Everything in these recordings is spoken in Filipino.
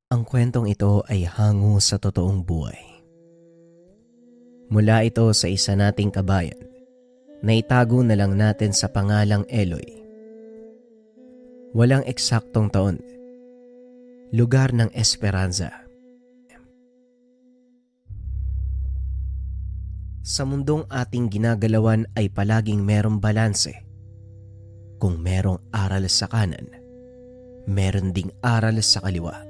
Ang kwentong ito ay hango sa totoong buhay. Mula ito sa isa nating kabayan na itago na lang natin sa pangalang Eloy. Walang eksaktong taon, lugar ng Esperanza. Sa mundong ating ginagalawan ay palaging merong balanse. Kung merong aral sa kanan, meron ding aral sa kaliwa.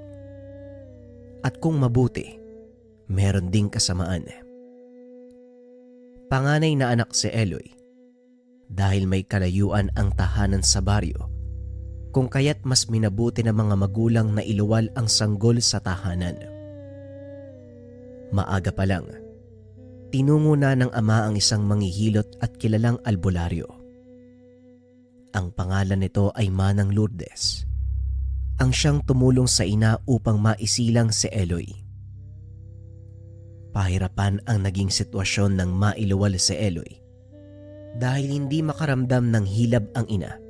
At kung mabuti, meron ding kasamaan. Panganay na anak si Eloy dahil may kalayuan ang tahanan sa baryo, kung kaya't mas minabuti ng mga magulang na iluwal ang sanggol sa tahanan. Maaga pa lang, tinungo na ng ama ang isang manghihilot at kilalang albularyo. Ang pangalan nito ay Manang Lourdes. Ang siyang tumulong sa ina upang maisilang si Eloy. Pahirapan ang naging sitwasyon ng mailuwal si Eloy dahil hindi makaramdam ng hilab ang ina,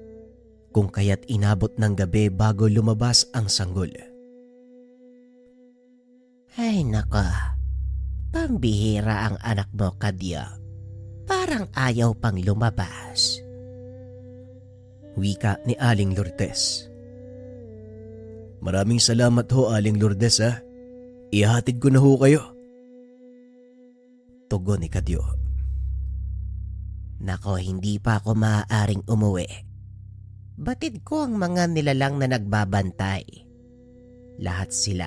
kung kaya't inabot ng gabi bago lumabas ang sanggol. Ay nako, pambihira ang anak mo, Kadyo. Parang ayaw pang lumabas. Wika ni Aling Lourdes. Maraming salamat ho, Aling Lourdes ha. Ihahatid ko na ho kayo. Tugon ni Kadyo. Nako, hindi pa ako maaaring umuwi. Batid ko ang mga nilalang na nagbabantay. Lahat sila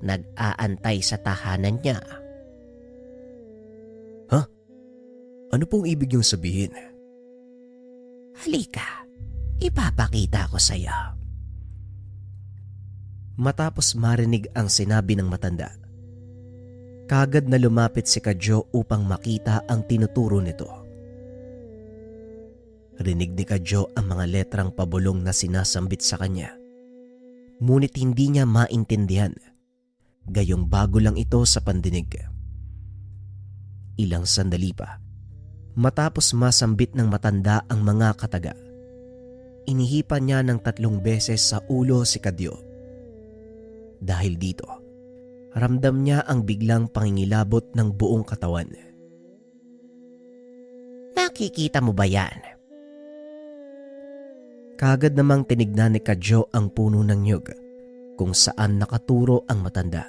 nag-aantay sa tahanan niya. Ha? Ano pong ibig niyong sabihin? Halika, ipapakita ko sa'yo. Matapos marinig ang sinabi ng matanda, kaagad na lumapit si Kadyo upang makita ang tinuturo nito. Rinig ni Kadyo ang mga letrang pabulong na sinasambit sa kanya. Ngunit hindi niya maintindihan, gayong bago lang ito sa pandinig. Ilang sandali pa, matapos masambit ng matanda ang mga kataga, inihipan niya ng 3 beses sa ulo si Kadyo. Dahil dito, ramdam niya ang biglang pangingilabot ng buong katawan. Nakikita mo ba yan? Kaagad namang tinignan ni Kadyo ang puno ng niyog kung saan nakaturo ang matanda.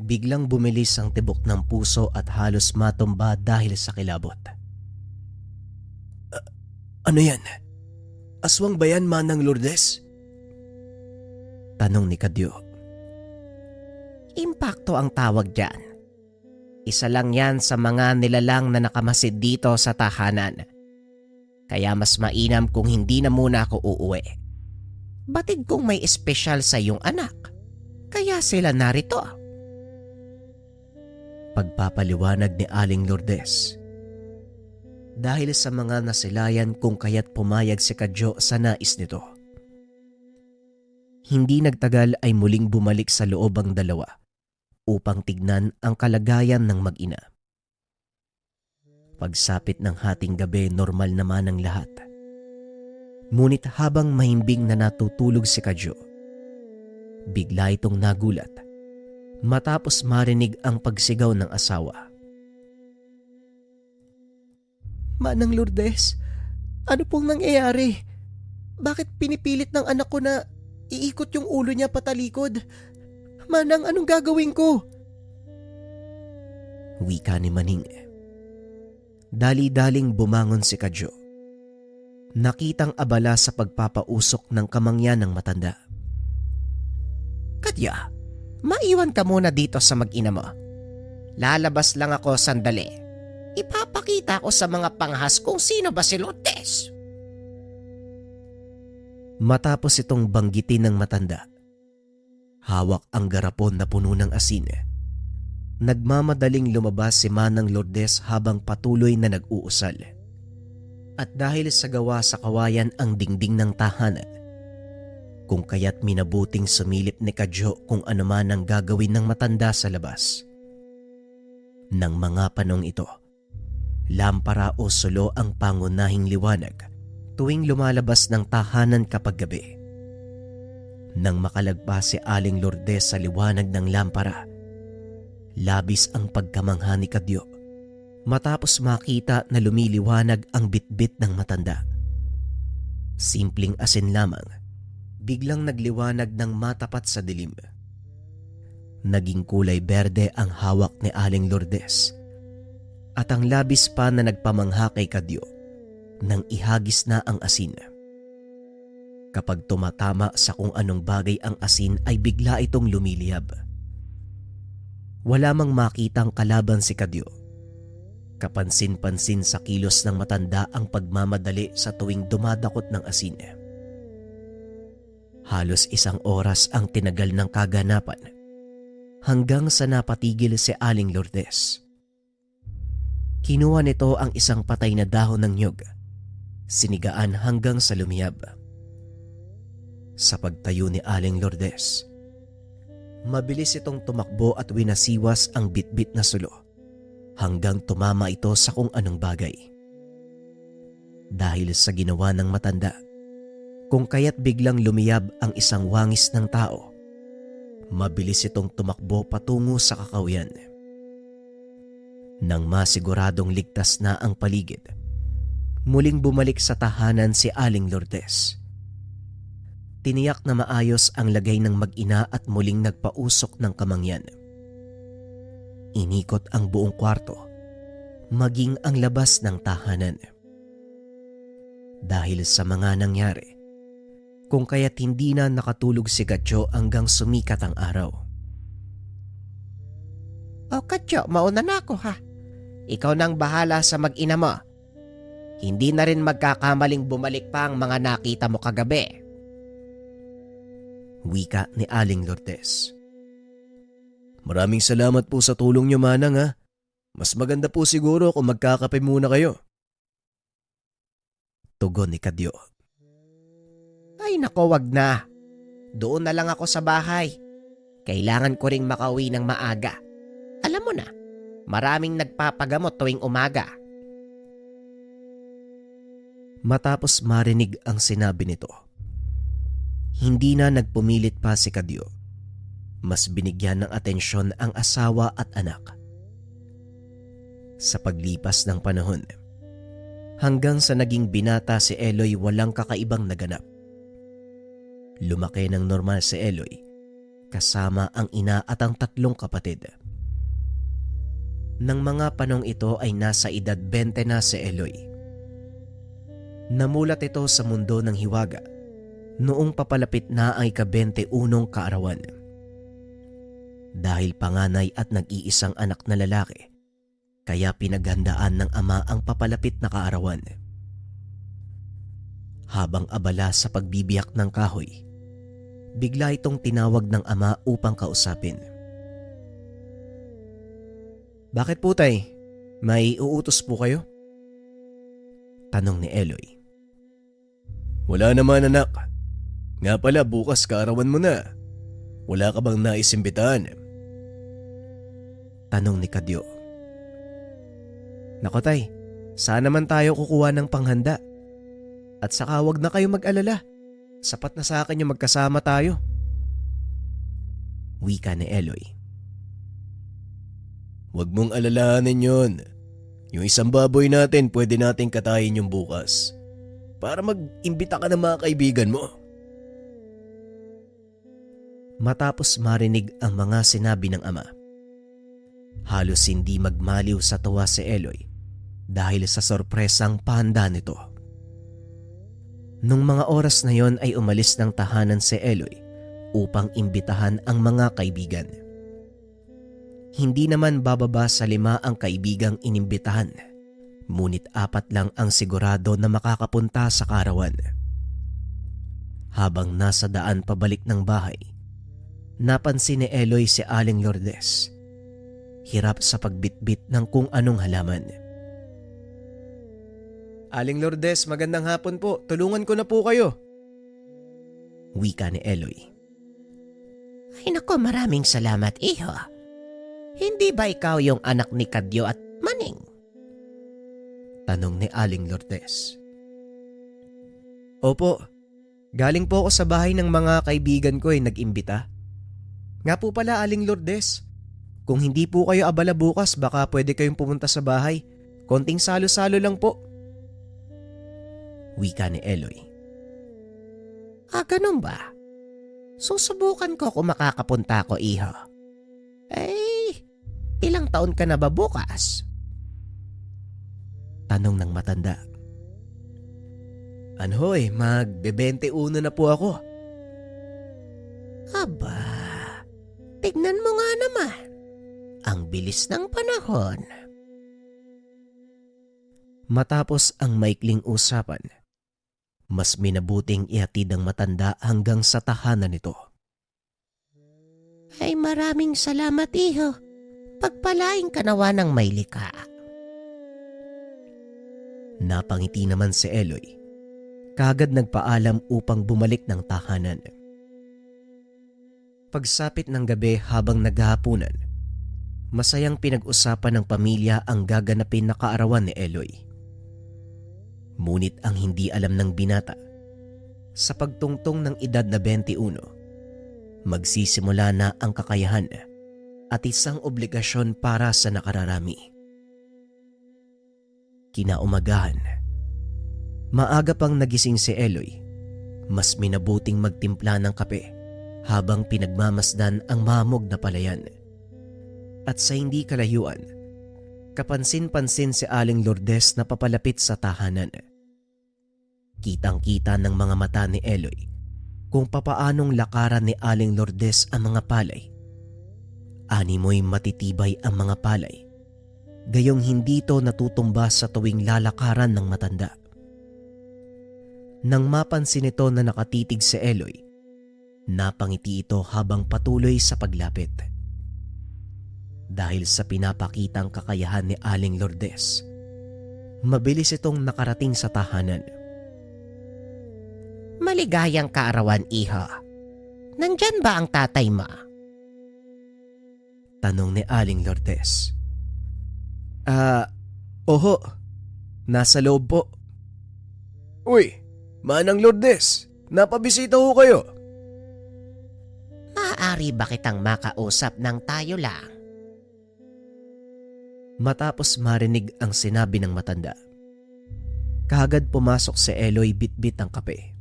Biglang bumilis ang tibok ng puso at halos matumba dahil sa kilabot. Ano yan? Aswang ba yan, Manang Lourdes? Tanong ni Kadyo. Impakto ang tawag dyan. Isa lang yan sa mga nilalang na nakamasid dito sa tahanan. Kaya mas mainam kung hindi na muna ako uuwi. Batid kong may espesyal sa iyong anak. Kaya sila narito. Pagpapaliwanag ni Aling Lourdes. Dahil sa mga nasilayan kung kaya't pumayag si Kadyo sa nais nito. Hindi nagtagal ay muling bumalik sa loob ang dalawa upang tignan ang kalagayan ng mag-ina. Pagsapit ng hating gabi, normal naman ang lahat. Ngunit habang mahimbing na natutulog si Kadyo, bigla itong nagulat matapos marinig ang pagsigaw ng asawa. Manang Lourdes, ano pong nangyayari? Bakit pinipilit ng anak ko na iikot yung ulo niya patalikod? Manang, anong gagawin ko? Wika ni Maning. Dali-daling bumangon si Kadyo. Nakitang abala sa pagpapausok ng kamangyan ng matanda. Kadyo, maiwan ka muna dito sa mag-ina mo. Lalabas lang ako sandali. Ipapakita ko sa mga panghas kung sino ba si Lourdes. Matapos itong banggitin ng matanda, hawak ang garapon na puno ng asin. Nagmamadaling lumabas si Manang Lourdes habang patuloy na nag-uusal. At dahil sa gawa sa kawayan ang dingding ng tahanan, kung kaya't minabuting sumilip ni Kadyo kung ano man ang gagawin ng matanda sa labas. Nang mga panong ito, lampara o sulo ang pangunahing liwanag tuwing lumalabas ng tahanan kapag gabi. Nang makalagpas si Aling Lourdes sa liwanag ng lampara, labis ang pagkamangha ni Kadyo matapos makita na lumiliwanag ang bitbit ng matanda. Simpleng asin lamang, biglang nagliwanag ng matapat sa dilim. Naging kulay berde ang hawak ni Aling Lourdes at ang labis pa na nagpamangha kay Kadyo nang ihagis na ang asin. Kapag tumatama sa kung anong bagay ang asin ay bigla itong lumiliyab. Wala mang makitang kalaban si Kadyo. Kapansin-pansin sa kilos ng matanda ang pagmamadali sa tuwing dumadakot ng asin. Halos 1 oras ang tinagal ng kaganapan hanggang sa napatigil si Aling Lourdes. Kinuha nito ang isang patay na dahon ng nyug, sinigaan hanggang sa lumiyab. Sa pagtayo ni Aling Lourdes, mabilis itong tumakbo at winasiwas ang bitbit na sulo hanggang tumama ito sa kung anong bagay. Dahil sa ginawa ng matanda, kung kaya't biglang lumiyab ang isang wangis ng tao, mabilis itong tumakbo patungo sa kakawian. Nang masiguradong ligtas na ang paligid, muling bumalik sa tahanan si Aling Lourdes. Tiniyak na maayos ang lagay ng mag-ina at muling nagpausok ng kamangyan. Inikot ang buong kwarto, maging ang labas ng tahanan. Dahil sa mga nangyari, kung kaya't hindi na nakatulog si Kadyo hanggang sumikat ang araw. O Kadyo, mauna na ako ha. Ikaw nang bahala sa mag-ina mo. Hindi na rin magkakamaling bumalik pa ang mga nakita mo kagabi. Wika ni Aling Lourdes. Maraming salamat po sa tulong niyo, Manang ha. Mas maganda po siguro kung magkakape muna kayo. Tugon ni Kadyo. Ay nako, wag na. Doon na lang ako sa bahay. Kailangan ko ring makauwi ng maaga. Alam mo na, maraming nagpapagamot tuwing umaga. Matapos marinig ang sinabi nito, hindi na nagpumilit pa si Kadyo. Mas binigyan ng atensyon ang asawa at anak. Sa paglipas ng panahon, hanggang sa naging binata si Eloy, walang kakaibang naganap. Lumaki ng normal si Eloy, kasama ang ina at ang 3 kapatid. Nang mga panong ito ay nasa edad 20 na si Eloy. Namulat ito sa mundo ng hiwaga noong papalapit na ang ika-21 kaarawan. Dahil panganay at nag-iisang anak na lalaki, kaya pinaghandaan ng ama ang papalapit na kaarawan. Habang abala sa pagbibiyak ng kahoy, bigla itong tinawag ng ama upang kausapin. Bakit po tay? May uutos po kayo? Tanong ni Eloy. Wala naman anak. Nga pala bukas kaarawan mo na. Wala ka bang naisimbitahan? Tanong ni Kadyo. Nako tay, saan naman tayo kukuha ng panghanda? At saka wag na kayo mag-alala. Sapat na sa akin yung magkasama tayo. Wika ni Eloy. Wag mong alalahanin yun. Yung isang baboy natin pwede nating katayin yung bukas. Para mag-imbita ka ng mga kaibigan mo. Matapos marinig ang mga sinabi ng ama, halos hindi magmaliw sa tuwa si Eloy dahil sa sorpresang pahanda nito. Nung mga oras na yon ay umalis ng tahanan si Eloy upang imbitahan ang mga kaibigan. Hindi naman bababa sa 5 ang kaibigang inimbitahan, ngunit 4 lang ang sigurado na makakapunta sa kaarawan. Habang nasa daan pabalik ng bahay, napansin ni Eloy si Aling Lourdes, hirap sa pagbitbit ng kung anong halaman. Aling Lourdes, magandang hapon po. Tulungan ko na po kayo. Wika ni Eloy. Ay nako, maraming salamat iho. Hindi ba ikaw yung anak ni Kadyo at Maning? Tanong ni Aling Lourdes. Opo, Galing po ako sa bahay ng mga kaibigan ko nag-imbita. Nga po pala, Aling Lourdes. Kung hindi po kayo abala bukas, baka pwede kayong pumunta sa bahay. Konting salo-salo lang po. Wika ni Eloy. Ganun ba? Susubukan ko kung makakapunta ko, iho. Ilang taon ka na ba bukas? Tanong ng matanda. Magbe-21 na po ako. Aba, tignan mo nga naman. Ang bilis ng panahon. Matapos ang maikling usapan, mas minabuting ihatid ang matanda hanggang sa tahanan nito. Ay, maraming salamat, iho. Pagpalaing ka nawa ng may likha. Napangiti naman si Eloy. Kagad nagpaalam upang bumalik ng tahanan. Pagsapit ng gabi habang naghahapunan, masayang pinag-usapan ng pamilya ang gaganapin na kaarawan ni Eloy. Ngunit ang hindi alam ng binata, sa pagtungtong ng edad na 21, magsisimula na ang kakayahan at isang obligasyon para sa nakararami. Kinaumagahan, maaga pang nagising si Eloy. Mas minabuting magtimpla ng kape habang pinagmamasdan ang mamog na palayan. At sa hindi kalayuan, kapansin-pansin si Aling Lourdes na papalapit sa tahanan. Kitang-kita ng mga mata ni Eloy kung papaanong lakaran ni Aling Lourdes ang mga palay. Animoy matitibay ang mga palay, gayong hindi ito natutumba sa tuwing lalakaran ng matanda. Nang mapansin ito na nakatitig si Eloy, napangiti ito habang patuloy sa paglapit. Dahil sa pinapakitang kakayahan ni Aling Lourdes, mabilis itong nakarating sa tahanan. Maligayang kaarawan, iho. Nandyan ba ang tatay mo? Tanong ni Aling Lourdes. Oho. Nasa loob po. Uy, Manang Lourdes, napabisita ho kayo. Maaari ba kitang makausap ng tayo lang? Matapos marinig ang sinabi ng matanda, kaagad pumasok si Eloy bitbit ang kape.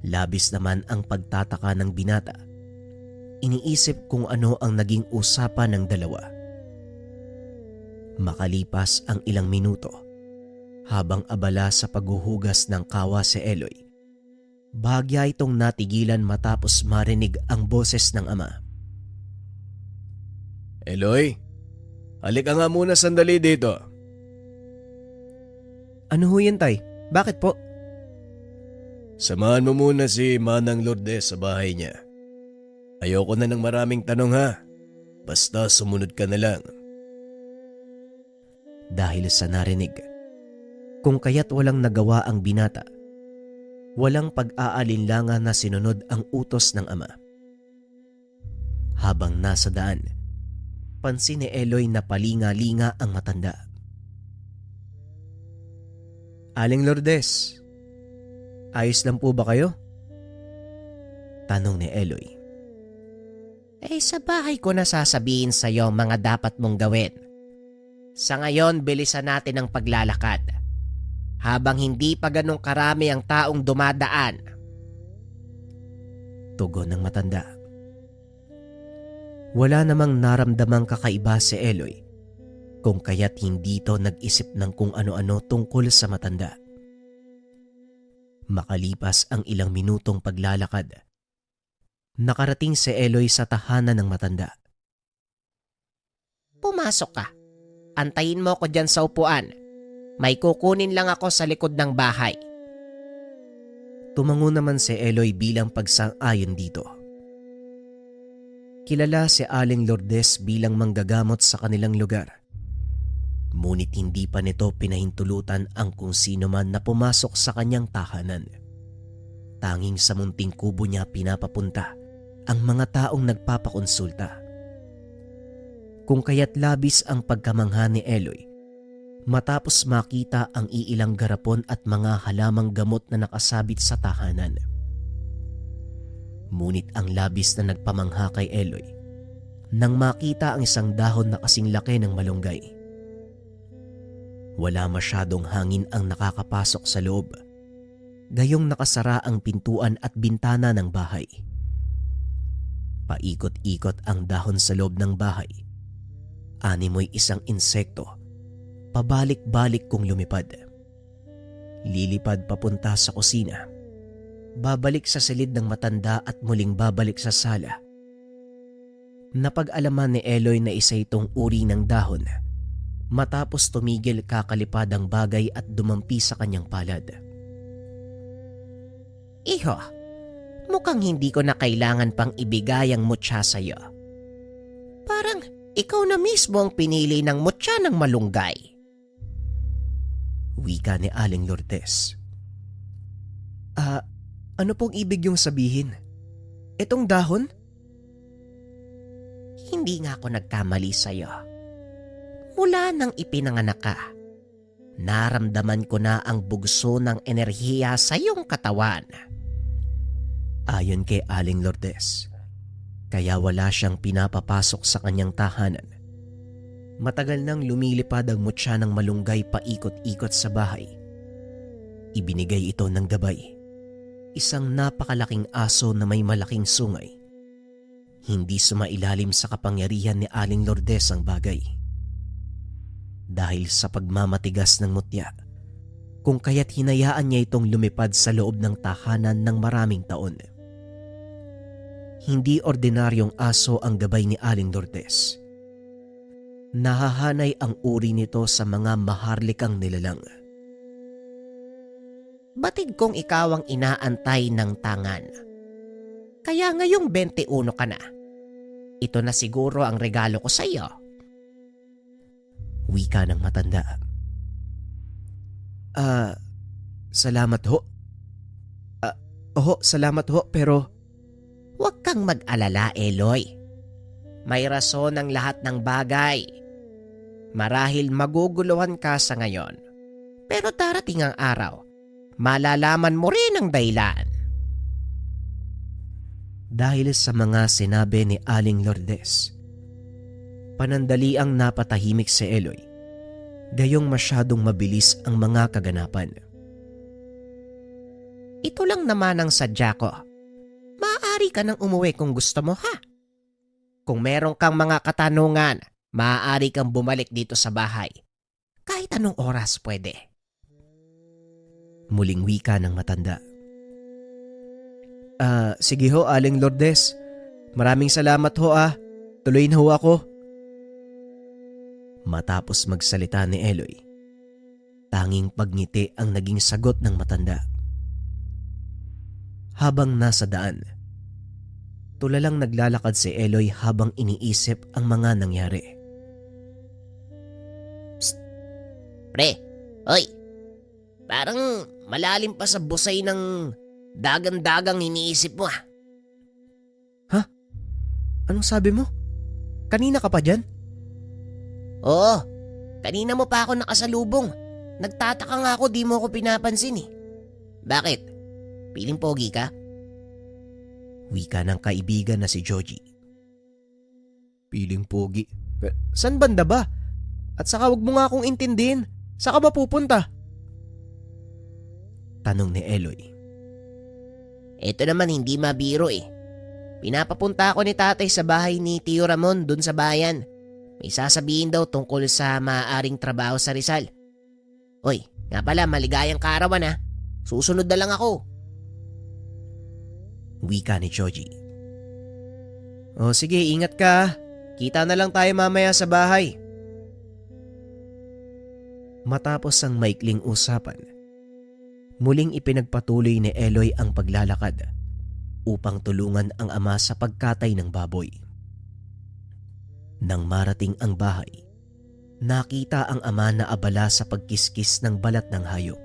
Labis naman ang pagtataka ng binata. Iniisip kung ano ang naging usapan ng dalawa. Makalipas ang ilang minuto, habang abala sa paghuhugas ng kawa si Eloy, bahagya itong natigilan matapos marinig ang boses ng ama. Eloy, halika nga muna sandali dito. Ano ho yan, tay? Bakit po? Samahan mo muna si Manang Lourdes sa bahay niya. Ayoko na ng maraming tanong ha. Basta sumunod ka na lang. Dahil sa narinig, kung kaya't walang nagawa ang binata, walang pag-aalinlangan na sinunod ang utos ng ama. Habang nasa daan, pansin ni Eloy na palinga-linga ang matanda. Aling Lourdes, ayos lang po ba kayo? Tanong ni Eloy. Sa bahay ko na sasabihin sa'yo mga dapat mong gawin. Sa ngayon, bilisan natin ang paglalakad. Habang hindi pa ganong karami ang taong dumadaan. Tugon ng matanda. Wala namang naramdamang kakaiba si Eloy, kung kaya't hindi ito nag-isip ng kung ano-ano tungkol sa matanda. Makalipas ang ilang minutong paglalakad, nakarating si Eloy sa tahanan ng matanda. Pumasok ka. Antayin mo ko dyan sa upuan. May kukunin lang ako sa likod ng bahay. Tumango naman si Eloy bilang pagsang-ayon dito. Kilala si Aling Lourdes bilang manggagamot sa kanilang lugar. Ngunit hindi pa nito pinahintulutan ang kung sino man na pumasok sa kanyang tahanan. Tanging sa munting kubo niya pinapapunta ang mga taong nagpapakonsulta. Kung kaya't labis ang pagkamangha ni Eloy Matapos makita ang iilang garapon at mga halamang gamot na nakasabit sa tahanan. Ngunit ang labis na nagpamangha kay Eloy nang makita ang isang dahon na kasing laki ng malunggay. Wala masyadong hangin ang nakakapasok sa loob, gayong nakasara ang pintuan at bintana ng bahay. Paikot-ikot ang dahon sa loob ng bahay. Animoy isang insekto, pabalik-balik kong lumipad. Lilipad papunta sa kusina, babalik sa silid ng matanda at muling babalik sa sala. Napag-alaman ni Eloy na isa itong uri ng dahon matapos tumigil kakalipad ang bagay at dumampi sa kanyang palad. Iho, mukhang hindi ko na kailangan pang ibigay ang mutya sa'yo. Parang ikaw na mismo ang pinili ng mutya ng malunggay. Wika ni Aling Lourdes. Ano pong ibig yung sabihin? Itong dahon? Hindi nga ako nagkamali sa'yo. Mula nang ipinanganak ka, naramdaman ko na ang bugso ng enerhiya sa iyong katawan. Ayon kay Aling Lourdes, kaya wala siyang pinapapasok sa kanyang tahanan. Matagal nang lumilipad ang mutya ng malunggay paikot-ikot sa bahay. Ibinigay ito ng gabay, isang napakalaking aso na may malaking sungay. Hindi sumailalim sa kapangyarihan ni Aling Lourdes ang bagay. Dahil sa pagmamatigas ng mutya, kung kaya't hinayaan niya itong lumipad sa loob ng tahanan ng maraming taon. Hindi ordinaryong aso ang gabay ni Aling Lourdes. Nahahanay ang uri nito sa mga maharlikang nilalang. Batid kong ikaw ang inaantay ng tangan. Kaya ngayong 21 ka na. Ito na siguro ang regalo ko sa iyo. Wika ng matanda. Salamat ho. Salamat ho, pero... Huwag kang mag-alala, Eloy. May rason ang lahat ng bagay. Marahil maguguluhan ka sa ngayon. Pero darating ang araw, malalaman mo rin ang dahilan. Dahil sa mga sinabi ni Aling Lourdes, panandaliang napatahimik si Eloy, gayong masyadong mabilis ang mga kaganapan. Ito lang naman ang sadya ko. Maaari ka nang umuwi kung gusto mo, ha? Kung meron kang mga katanungan, maaari kang bumalik dito sa bahay. Kahit anong oras pwede. Muling wika ng matanda. Sige ho, Aling Lourdes. Maraming salamat ho . Tuloy na ho ako. Matapos magsalita ni Eloy, tanging pagngiti ang naging sagot ng matanda. Habang nasa daan, tulalang naglalakad si Eloy habang iniisip ang mga nangyari. Psst! Pre, hoy! Parang malalim pa sa busay ng dagang-dagang iniisip mo . Ha? Anong sabi mo? Kanina ka pa dyan? Oo, kanina mo pa ako nakasalubong. Nagtataka nga ako di mo ako pinapansin . Bakit? Piling pogi ka? Wika ng kaibigan na si Joji. Piling pogi? San banda ba? At saka wag mo nga akong intindihin. Saan ka ba pupunta? Tanong ni Eloy. Ito naman hindi mabiro . Pinapapunta ako ni tatay sa bahay ni Tio Ramon dun sa bayan. May sasabihin daw tungkol sa maaaring trabaho sa Rizal. Oy, nga pala maligayang kaarawan . Susunod na lang ako. Wika ni Joji. O sige, ingat ka . Kita na lang tayo mamaya sa bahay. Matapos ang maikling usapan, muling ipinagpatuloy ni Eloy ang paglalakad upang tulungan ang ama sa pagkatay ng baboy. Nang marating ang bahay, nakita ang ama na abala sa pagkiskis ng balat ng hayop.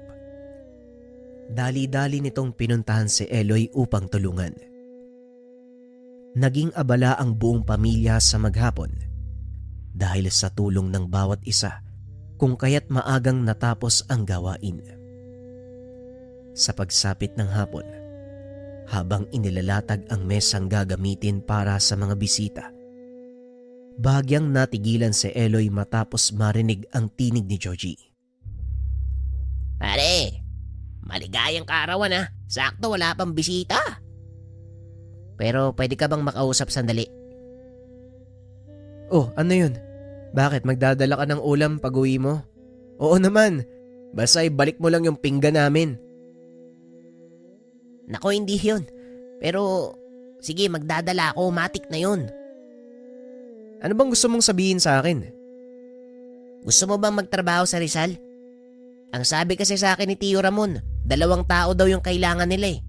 Dali-dali nitong pinuntahan si Eloy upang tulungan. Naging abala ang buong pamilya sa maghapon dahil sa tulong ng bawat isa kung kaya't maagang natapos ang gawain. Sa pagsapit ng hapon, habang inilalatag ang mesang gagamitin para sa mga bisita, bahagyang natigilan si Eloy matapos marinig ang tinig ni Joji. Pare, maligayang kaarawan ha. Sakto wala pang bisita. Pero pwede ka bang makausap sandali? Oh, ano yun? Bakit magdadala ka ng ulam pag uwi mo? Oo naman, basta ibalik mo lang yung pinggan namin. Nako, hindi yun. Pero sige, magdadala ako. Matik na yun. Ano bang gusto mong sabihin sa akin? Gusto mo bang magtrabaho sa Rizal? Ang sabi kasi sa akin ni Tio Ramon, 2 tao daw yung kailangan nila eh.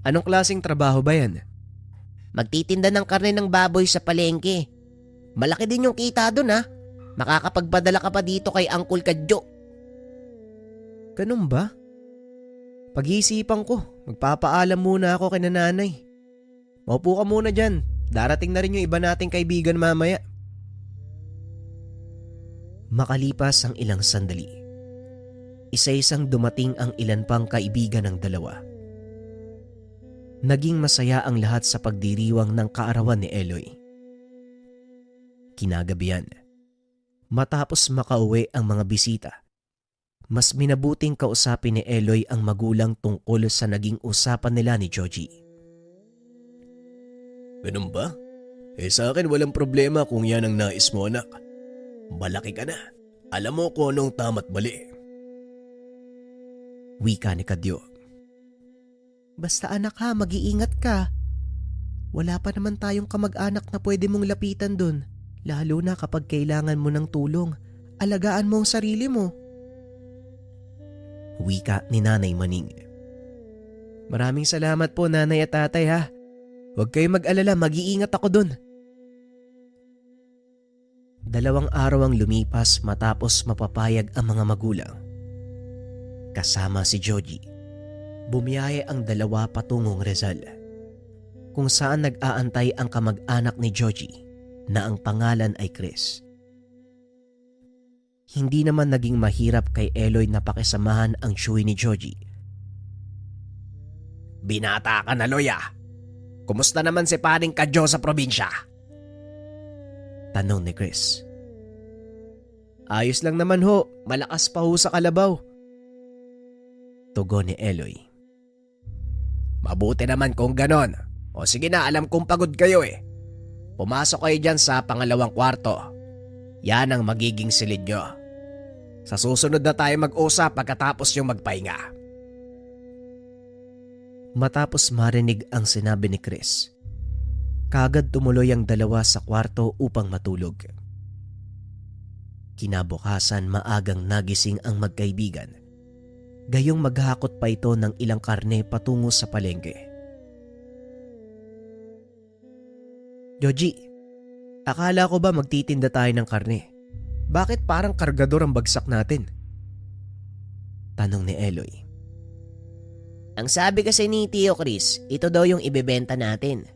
Anong klaseng trabaho ba yan? Magtitinda ng karne ng baboy sa palengke. Malaki din yung kita dun ha. Makakapagpadala ka pa dito kay Uncle Kadyo. Ganun ba? Pag-iisipan ko, magpapaalam muna ako kay nanay. Maupo ka muna dyan. Darating na rin yung iba nating kaibigan mamaya. Makalipas ang ilang sandali, isa-isang dumating ang ilan pang kaibigan ng dalawa. Naging masaya ang lahat sa pagdiriwang ng kaarawan ni Eloy. Kinagabihan, matapos makauwi ang mga bisita, mas minabuting kausapin ni Eloy ang magulang tungkol sa naging usapan nila ni Joji. Ganun ba? Sa akin walang problema kung yan ang nais mo, anak. Malaki ka na. Alam mo kung anong tama't mali. Wika ni Kadyo. Basta anak ha, mag-iingat ka. Wala pa naman tayong kamag-anak na pwede mong lapitan dun. Lalo na kapag kailangan mo ng tulong. Alagaan mo ang sarili mo. Wika ni Nanay Maning. Maraming salamat po nanay at tatay ha. Huwag kayong mag-alala, mag-iingat ako dun. 2 araw ang lumipas matapos mapapayag ang mga magulang. Kasama si Joji, bumiyahe ang 2 patungong Rizal, kung saan nag-aantay ang kamag-anak ni Joji na ang pangalan ay Chris. Hindi naman naging mahirap kay Eloy na pakisamahan ang tsuwi ni Joji. Binata ka na, Loya. Kumusta naman si Paring Kadyo sa probinsya? Tanong ni Chris. Ayos lang naman ho, malakas pa ho sa kalabaw. Tugon ni Eloy. Mabuti naman kung ganon. O sige na, alam kong pagod kayo eh. Pumasok kayo dyan sa pangalawang kwarto. Yan ang magiging silid nyo. Sa susunod na tayo mag-usap pagkatapos yung magpahinga. Matapos marinig ang sinabi ni Chris, kaagad tumuloy ang 2 sa kwarto upang matulog. Kinabukasan maagang nagising ang magkaibigan. Gayong maghakot pa ito ng ilang karne patungo sa palengke. Joji, akala ko ba magtitinda tayo ng karne? Bakit parang kargador ang bagsak natin? Tanong ni Eloy. Ang sabi kasi ni Tio Chris, ito daw yung ibebenta natin.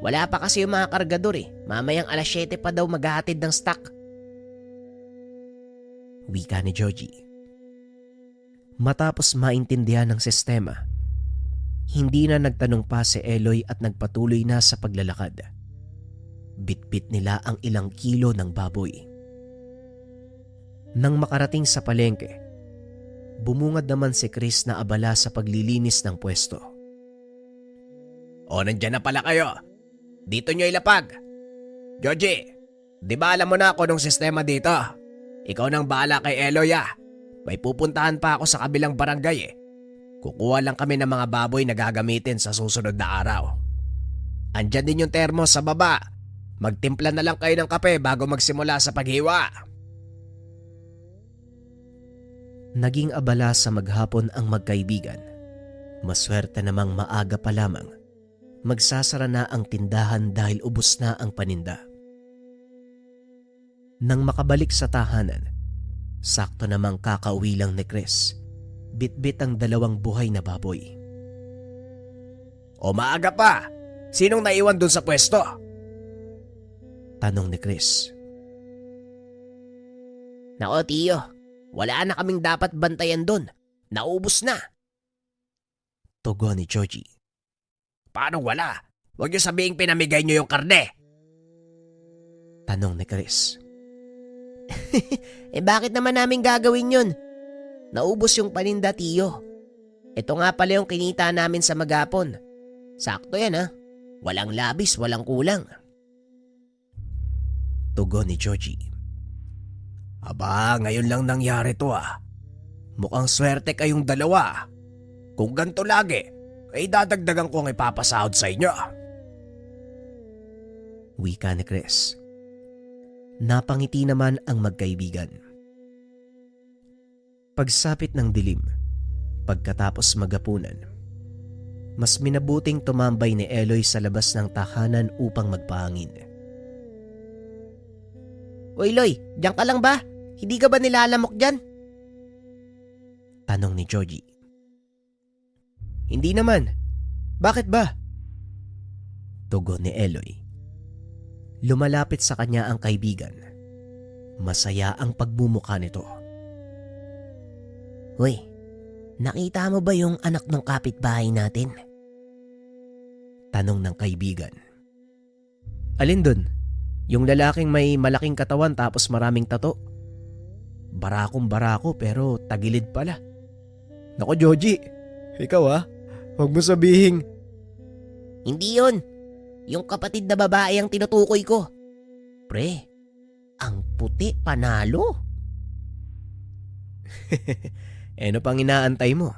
Wala pa kasi yung mga kargador eh. Mamayang 7:00 pa daw maghahatid ng stock. Wika ni Joji. Matapos maintindihan ng sistema, hindi na nagtanong pa si Eloy at nagpatuloy na sa paglalakad. Bitbit nila ang ilang kilo ng baboy. Nang makarating sa palengke, bumungad naman si Chris na abala sa paglilinis ng pwesto. O, nandyan na pala kayo. Dito nyo ilapag. Joji, di ba alam mo na ako nung sistema dito? Ikaw nang bahala kay Eloy ah. May pupuntahan pa ako sa kabilang barangay eh. Kukuha lang kami ng mga baboy na gagamitin sa susunod na araw. Andyan din yung termos sa baba. Magtimpla na lang kayo ng kape bago magsimula sa paghiwa. Naging abala sa maghapon ang magkaibigan. Maswerte namang maaga pa lamang. Magsasara na ang tindahan dahil ubos na ang paninda. Nang makabalik sa tahanan, sakto namang kakauwi lang ni Chris. Bitbit ang 2 buhay na baboy. O maaga pa, sinong naiwan dun sa pwesto? Tanong ni Chris. Nako tiyo, wala na kaming dapat bantayan doon. Naubos na. Tugon ni Georgie. Paano wala? Huwag niyo sabihin pinamigay niyo yung karne. Tanong ni Chris. Bakit naman namin gagawin yun? Naubos yung paninda, tiyo. Ito nga pala yung kinita namin sa magapon. Sakto yan ha. Walang labis, walang kulang. Tugon ni Georgie. Aba, ngayon lang nangyari to ah. Mukhang swerte kayong dalawa. Kung ganito lagi, ay dadagdagan ko ang ipapasahod sa inyo. Wika ni Chris. Napangiti naman ang magkaibigan. Pagsapit ng dilim, pagkatapos magapunan, mas minabuting tumambay ni Eloy sa labas ng tahanan upang magpahangin. Uy Loy, diyan ka lang ba? Hindi ka ba nilalamok dyan? Tanong ni Georgie. Hindi naman. Bakit ba? Tugon ni Eloy. Lumalapit sa kanya ang kaibigan. Masaya ang pagmumukha nito. Uy, nakita mo ba yung anak ng kapitbahay natin? Tanong ng kaibigan. Alin dun? Yung lalaking may malaking katawan tapos maraming tato? Barakong barako pero tagilid pala. Nako Georgie, ikaw huwag mo sabihing. Hindi yun. Yung kapatid na babae ang tinutukoy ko. Pre, ang puti panalo. Ano pang inaantay mo?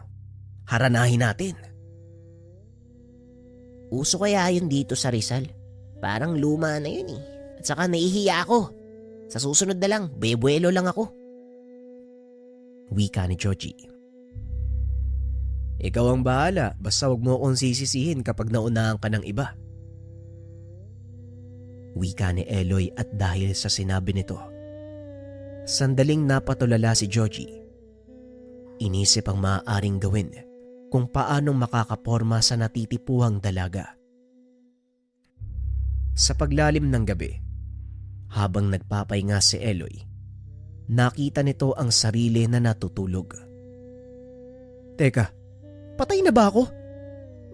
Haranahin natin. Uso kaya yun dito sa Rizal? Parang luma na yun eh. At saka nahihiya ako. Sa susunod na lang, bebuelo lang ako. Wika ni Georgie. Ikaw ang bahala, basta wag mo akong sisisihin kapag naunahan ka ng iba. Wika ni Eloy at dahil sa sinabi nito, sandaling napatulala si Georgie. Inisip ang maaaring gawin kung paanong makakaporma sa natitipuhang dalaga. Sa paglalim ng gabi, habang nagpapahinga si Eloy, nakita nito ang sarili na natutulog. Teka, patay na ba ako?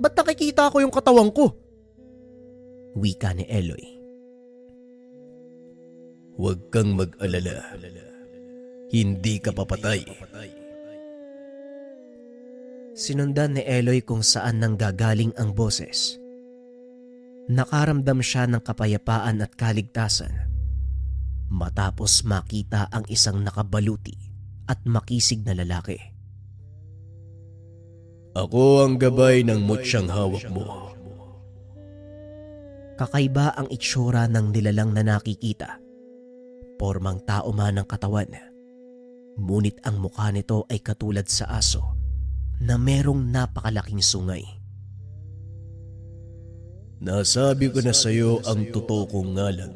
Ba't nakikita ko yung katawan ko? Wika ni Eloy. Huwag kang mag-alala. Hindi ka papatay. Sinundan ni Eloy kung saan nanggagaling ang boses. Nakaramdam siya ng kapayapaan at kaligtasan matapos makita ang isang nakabaluti at makisig na lalaki. Ako ang gabay ng mutsyang hawak mo. Kakaiba ang itsura ng nilalang na nakikita. Pormang tao man ang katawan. Ngunit ang mukha nito ay katulad sa aso na merong napakalaking sungay. Nasabi ko na sa iyo ang totoo kong ngalan.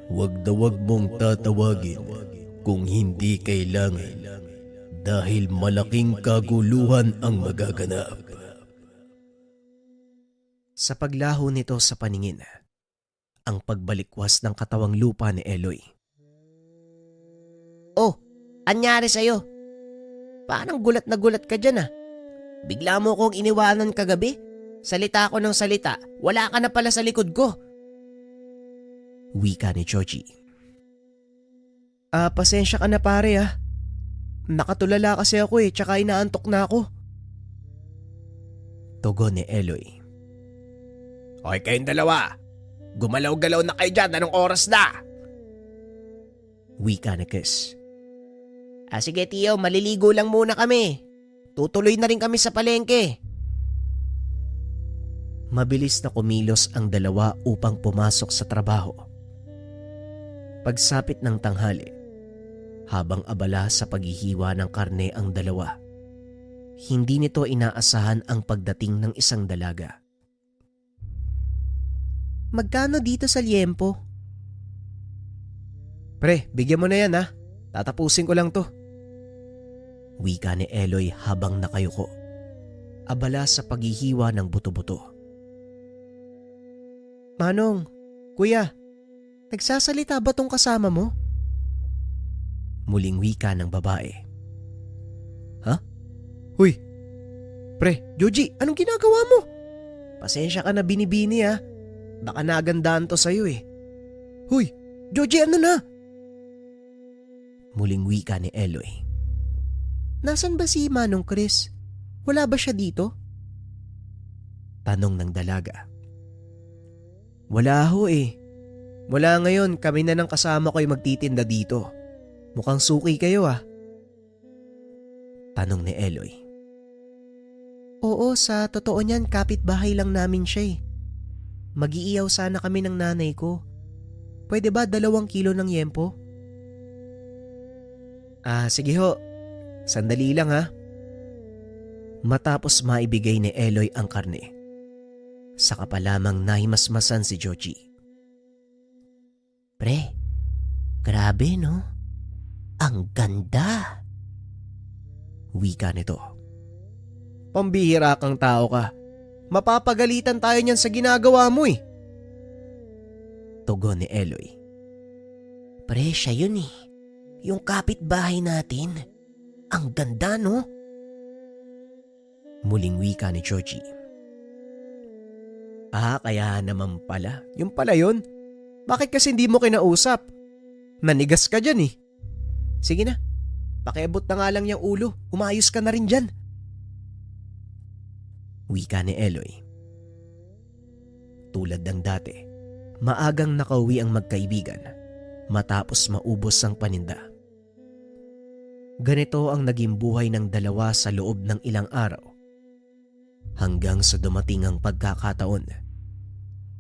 Huwag na huwag mong tatawagin kung hindi kailangan dahil malaking kaguluhan ang magaganap. Sa paglaho nito sa paningin, ang pagbalikwas ng katawang lupa ni Eloy. Oh, anyari sa'yo? Parang gulat na gulat ka dyan ah. Bigla mo kong iniwanan kagabi. Salita ko ng salita, wala ka na pala sa likod ko. Wika ni Georgie. Pasensya ka na pare Nakatulala kasi ako tsaka inaantok na ako. Tugon ni Eloy. Okay kayong dalawa. Gumalaw-galaw na kayo dyan, anong oras na? Wika ni Chris. Sige tiyo, maliligo lang muna kami. Tutuloy na rin kami sa palengke. Mabilis na kumilos ang dalawa upang pumasok sa trabaho. Pagsapit ng tanghali, habang abala sa paghihiwa ng karne ang dalawa, hindi nito inaasahan ang pagdating ng isang dalaga. Magkano dito sa liempo? Pre, bigyan mo na yan Tatapusin ko lang to. Wika ni Eloy habang nakayuko, abala sa paghihiwa ng buto-buto. Manong, kuya, nagsasalita ba tong kasama mo? Muling wika ng babae. Ha? Huy! Pre, Joji, anong ginagawa mo? Pasensya ka na binibini ha. Baka naagandaan to sa'yo eh. Huy! Joji, ano na? Muling wika ni Eloy. Nasaan ba si Manong Chris? Wala ba siya dito? Tanong ng dalaga. Wala ho eh. Wala ngayon, kami na ng kasama ko'y magtitinda dito. Mukhang suki kayo ah. Tanong ni Eloy. Oo, sa totoo niyan kapitbahay lang namin siya eh. Mag-iiyaw sana kami ng nanay ko. Pwede ba 2 kilo ng yempo? Sige ho. Sandali lang ha. Matapos maibigay ni Eloy ang karne, saka pa lamang nahimasmasan si Joji. Pre, grabe no? Ang ganda! Wika nito. Pambihira kang tao ka. Mapapagalitan tayo niyan sa ginagawa mo eh. Tugon ni Eloy. Pre, siya yun eh. Yung kapitbahay natin. Ang ganda no? Muling wika ni Joji. Kaya naman pala. Yung pala yun. Bakit kasi hindi mo kinausap? Nanigas ka dyan eh. Sige na, pakiabot na nga lang yung ulo. Umayos ka na rin dyan. Wika ni Eloy. Tulad ng dati, maagang nakauwi ang magkaibigan matapos maubos ang paninda. Ganito ang naging buhay ng dalawa sa loob ng ilang araw. Hanggang sa dumating ang pagkakataon,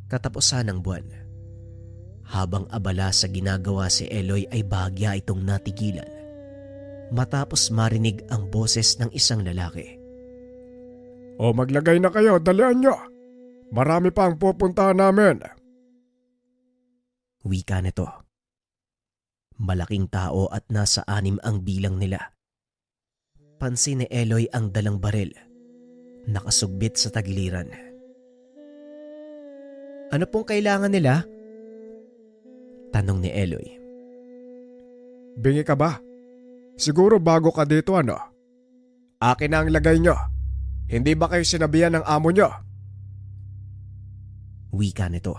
katapusan ng buwan. Habang abala sa ginagawa si Eloy ay bahagya itong natigilan matapos marinig ang boses ng isang lalaki. O maglagay na kayo, dalian nyo. Marami pa ang pupuntahan namin. Wika nito. Malaking tao at nasa 6 ang bilang nila. Pansin ni Eloy ang dalang baril, nakasugbit sa tagiliran. Ano pong kailangan nila? Tanong ni Eloy. Bingi ka ba? Siguro bago ka dito ano? Akin na ang lagay nyo. Hindi ba kayo sinabihan ng amo nyo? Wika nito.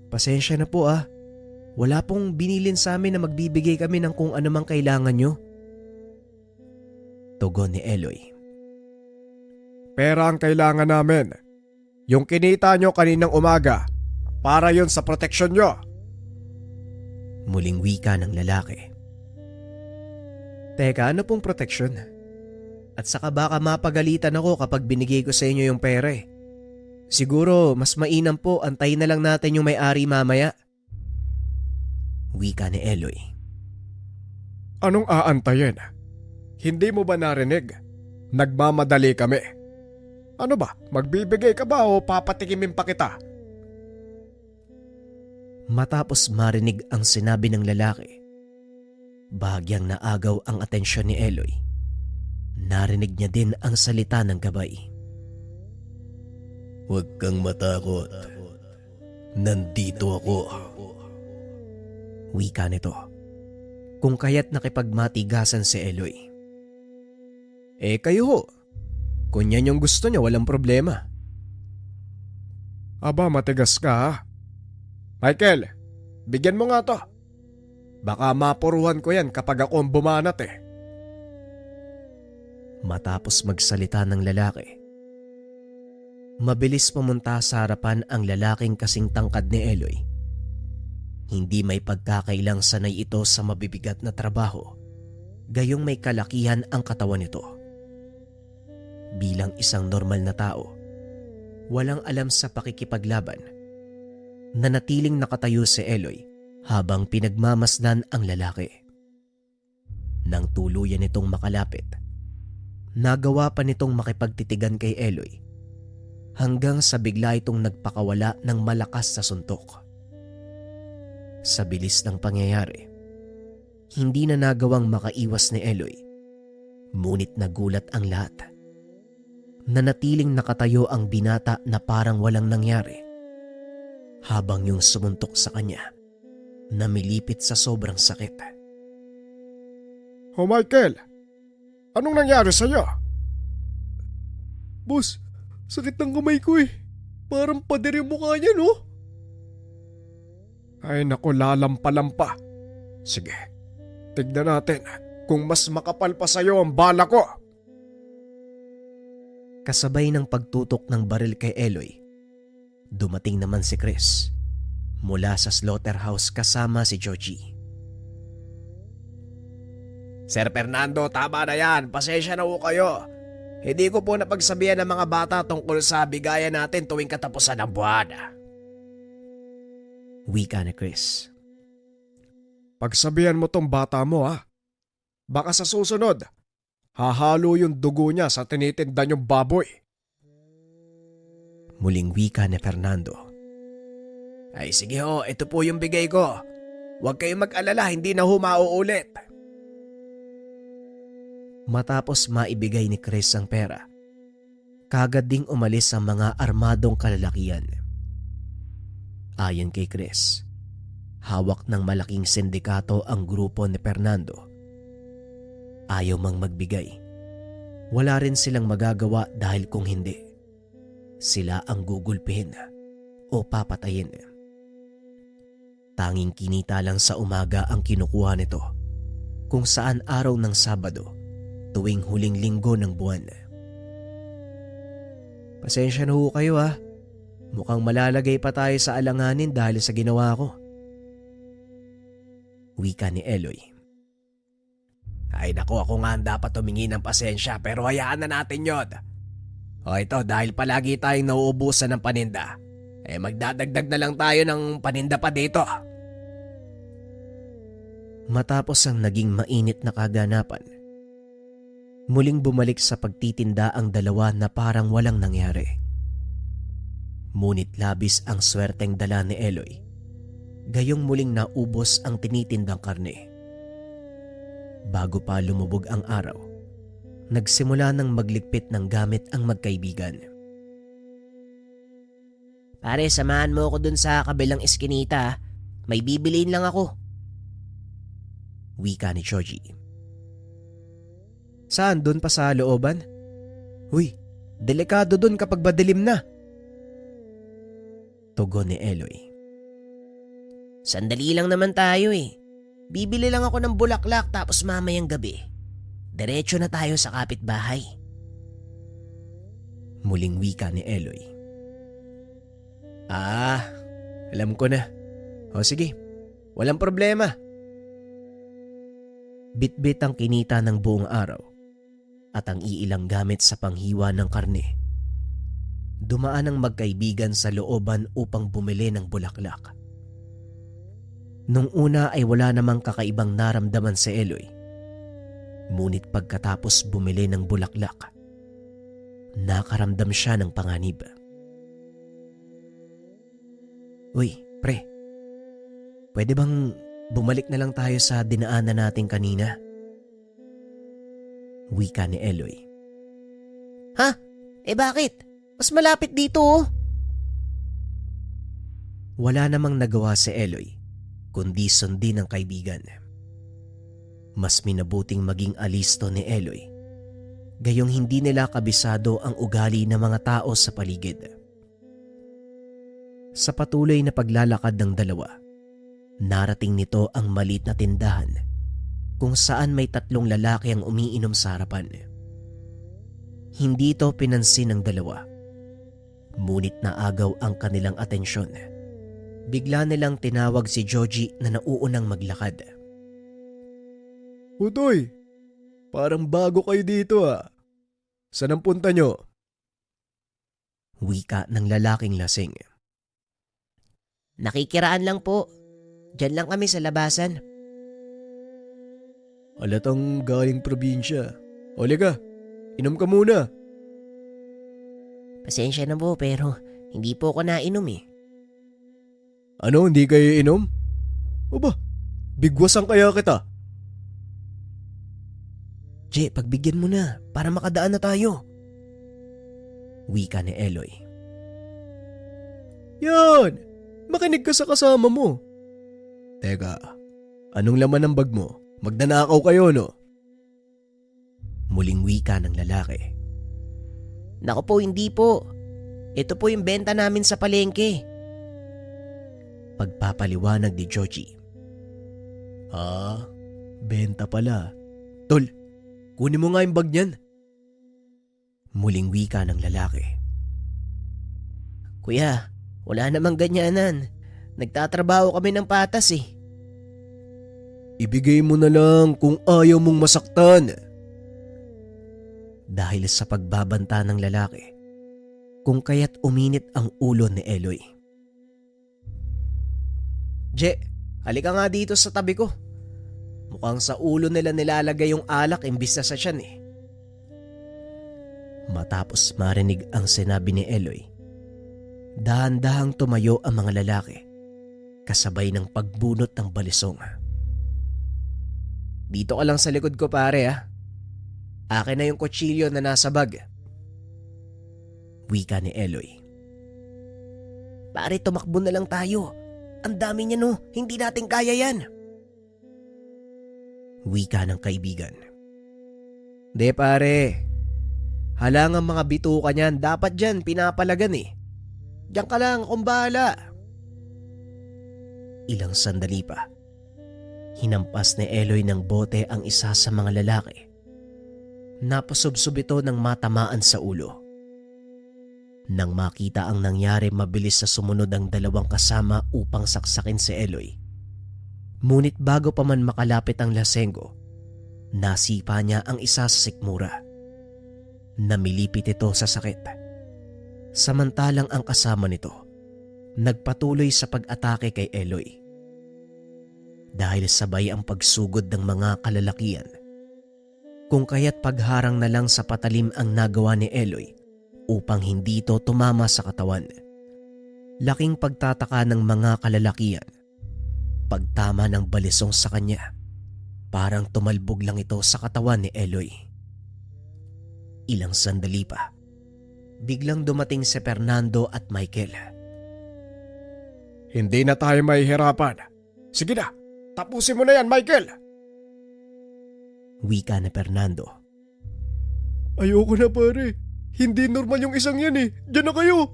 Pasensya na po ah. Wala pong binilin sa amin na magbibigay kami ng kung anumang kailangan nyo. Tugon ni Eloy. Pera ang kailangan namin. Yung kinita nyo kaninang umaga, para yon sa proteksyon nyo. Muling wika ng lalaki. Teka, ano pong proteksyon? At saka baka mapagalitan ako kapag binigay ko sa inyo yung pera eh. Siguro mas mainam po antayin na lang natin yung may-ari mamaya. Wika ni Eloy. Anong aantayin? Hindi mo ba narinig? Nagmamadali kami. Ano ba? Magbibigay ka ba o papatikimin pa kita? Matapos marinig ang sinabi ng lalaki, bahagyang naagaw ang atensyon ni Eloy. Narinig niya din ang salita ng gabay. Huwag kang matakot. Nandito ako. Wika nito. Kung kaya't nakipagmatigasan si Eloy. Kayo ho. Kung yan yung gusto niya, walang problema. Aba, matigas ka ha? Michael, bigyan mo nga to. Baka mapuruhan ko yan kapag ako ang bumanat eh. Matapos magsalita ng lalaki, mabilis pumunta sa harapan ang lalaking kasing tangkad ni Eloy. Hindi may pagkakailang sanay ito sa mabibigat na trabaho, gayong may kalakihan ang katawan nito. Bilang isang normal na tao, walang alam sa pakikipaglaban, nanatiling nakatayo si Eloy habang pinagmamasdan ang lalaki. Nang tuluyan nitong makalapit, nagawa pa nitong makipagtitigan kay Eloy hanggang sa bigla itong nagpakawala ng malakas sa suntok. Sa bilis ng pangyayari, hindi na nagawang makaiwas ni Eloy, ngunit nagulat ang lahat. Nanatiling nakatayo ang binata na parang walang nangyari, habang yung sumuntok sa kanya namilipit sa sobrang sakit. Oh Michael, anong nangyari sa'yo? Boss, sakit ng kamay ko eh. Parang pader yung mukha niya, no? Ay naku, lalampa-lampa. Sige, tignan natin kung mas makapal pa sa'yo ang bala ko. Kasabay ng pagtutok ng baril kay Eloy, dumating naman si Chris mula sa slaughterhouse kasama si Georgie. Sir Fernando, tama na yan. Pasensya na po kayo. Hindi ko po napagsabihan ng mga bata tungkol sa bigayan natin tuwing katapusan ng buwan. Wika ni Chris. Pagsabihan mo tong bata mo ha. Baka sa susunod, hahalo yung dugo niya sa tinitinda niyong baboy. Muling wika ni Fernando. Ay sige ho, ito po yung bigay ko. Huwag kayong mag-alala, hindi na ho mauulit. Matapos maibigay ni Chris ang pera, kagad ding umalis ang mga armadong kalalakihan. Ayon kay Chris, hawak ng malaking sindikato ang grupo ni Fernando. Ayaw mang magbigay. Wala rin silang magagawa dahil kung hindi, sila ang gugulpihin o papatayin. Tanging kinita lang sa umaga ang kinukuha nito, kung saan araw ng Sabado tuwing huling linggo ng buwan. Pasensya na ho kayo ha. Mukhang malalagay pa tayo sa alanganin dahil sa ginawa ko. Wika ni Eloy. Ay naku, ako nga ang dapat humingi ng pasensya pero hayaan na natin yon. O ito, dahil palagi tayong nauubusan ng paninda, magdadagdag na lang tayo ng paninda pa dito. Matapos ang naging mainit na kaganapan, muling bumalik sa pagtitinda ang dalawa na parang walang nangyari. Ngunit labis ang swerteng dala ni Eloy, gayong muling naubos ang tinitindang karne. Bago pa lumubog ang araw, nagsimula ng magligpit ng gamit ang magkaibigan. Pare, samahan mo ako dun sa kabilang eskinita. May bibiliin lang ako. Wika ni Georgie. Saan? Doon pa sa looban? Huy, delikado doon kapag madilim na. Tugon ni Eloy. Sandali lang naman tayo eh. Bibili lang ako ng bulaklak tapos mamayang gabi, diretso na tayo sa kapitbahay. Muling wika ni Eloy. Alam ko na. O sige, walang problema. Bitbit ang kinita ng buong araw at ang iilang gamit sa panghiwa ng karne. Dumaan ang magkaibigan sa looban upang bumili ng bulaklak. Nung una ay wala namang kakaibang naramdaman si Eloy. Ngunit pagkatapos bumili ng bulaklak, nakaramdam siya ng panganib. Uy, pre. Pwede bang bumalik na lang tayo sa dinaanan natin kanina? Wika ni Eloy. Ha? Bakit? Mas malapit dito oh. Wala namang nagawa si Eloy, kundi sundin ang kaibigan. Mas minabuting maging alisto ni Eloy, gayong hindi nila kabisado ang ugali ng mga tao sa paligid. Sa patuloy na paglalakad ng dalawa, narating nito ang maliit na tindahan kung saan may 3 lalaki ang umiinom sa harapan. Hindi ito pinansin ng dalawa, ngunit naagaw ang kanilang atensyon. Bigla nilang tinawag si Georgie na nauunang maglakad. Utoy, parang bago kayo dito ah. Saan ang punta nyo? Wika ng lalaking lasing. Nakikiraan lang po. Diyan lang kami sa labasan. Alatang galing probinsya. Halika, inom ka muna. Pasensya na po pero hindi po ako nainom eh. Ano, hindi kayo inom? O ba, bigwasan kaya kita. Je, pagbigyan mo na para makadaan na tayo. Wika ni Eloy. Yan, makinig ka sa kasama mo. Teka, anong laman ng bag mo? Magnanakaw kayo no? wika ng lalaki. Naku po, hindi po. Ito po yung benta namin sa palengke. Pagpapaliwanag ni Joji. Benta pala. Tol, kunin mo nga yung bag niyan. Muling wika ng lalaki. Kuya, wala namang ganyanan. Nagtatrabaho kami ng patas eh. Ibigay mo na lang kung ayaw mong masaktan. Dahil sa pagbabanta ng lalaki, kung kaya't uminit ang ulo ni Eloy. Je, halika nga dito sa tabi ko. Mukhang sa ulo nila nilalagay yung alak imbis na sa tiyan eh. Matapos marinig ang sinabi ni Eloy, dahan-dahang tumayo ang mga lalaki, kasabay ng pagbunot ng balisong. Dito ka lang sa likod ko pare ah. Akin na yung kutsilyo na nasa bag. Wika ni Eloy. Pare, tumakbo na lang tayo. Ang dami niya no, hindi natin kaya yan. Wika ng kaibigan. De pare, halangang mga bituka niyan, dapat dyan pinapalagan eh. Diyan ka lang, akong bahala. Ilang sandali pa, hinampas ni Eloy ng bote ang isa sa mga lalaki. Napasubsob ito ng matamaan sa ulo. Nang makita ang nangyari, mabilis na sumunod ang dalawang kasama upang saksakin si Eloy. Ngunit bago pa man makalapit ang lasenggo, nasipa niya ang isa sa sikmura. Namilipit ito sa sakit. Samantalang ang kasama nito, nagpatuloy sa pag-atake kay Eloy. Dahil sabay ang pagsugod ng mga kalalakian, kung kaya't pagharang na lang sa patalim ang nagawa ni Eloy upang hindi ito tumama sa katawan. Laking pagtataka ng mga kalalakian. Pagtama ng balisong sa kanya, parang tumalbog lang ito sa katawan ni Eloy. Ilang sandali pa, biglang dumating si Fernando at Michael. Hindi na tayo mahihirapan. Sige na, tapusin mo na yan Michael. Wika ni Fernando. Ayoko na pare. Hindi normal yung isang yan eh. Diyan na kayo.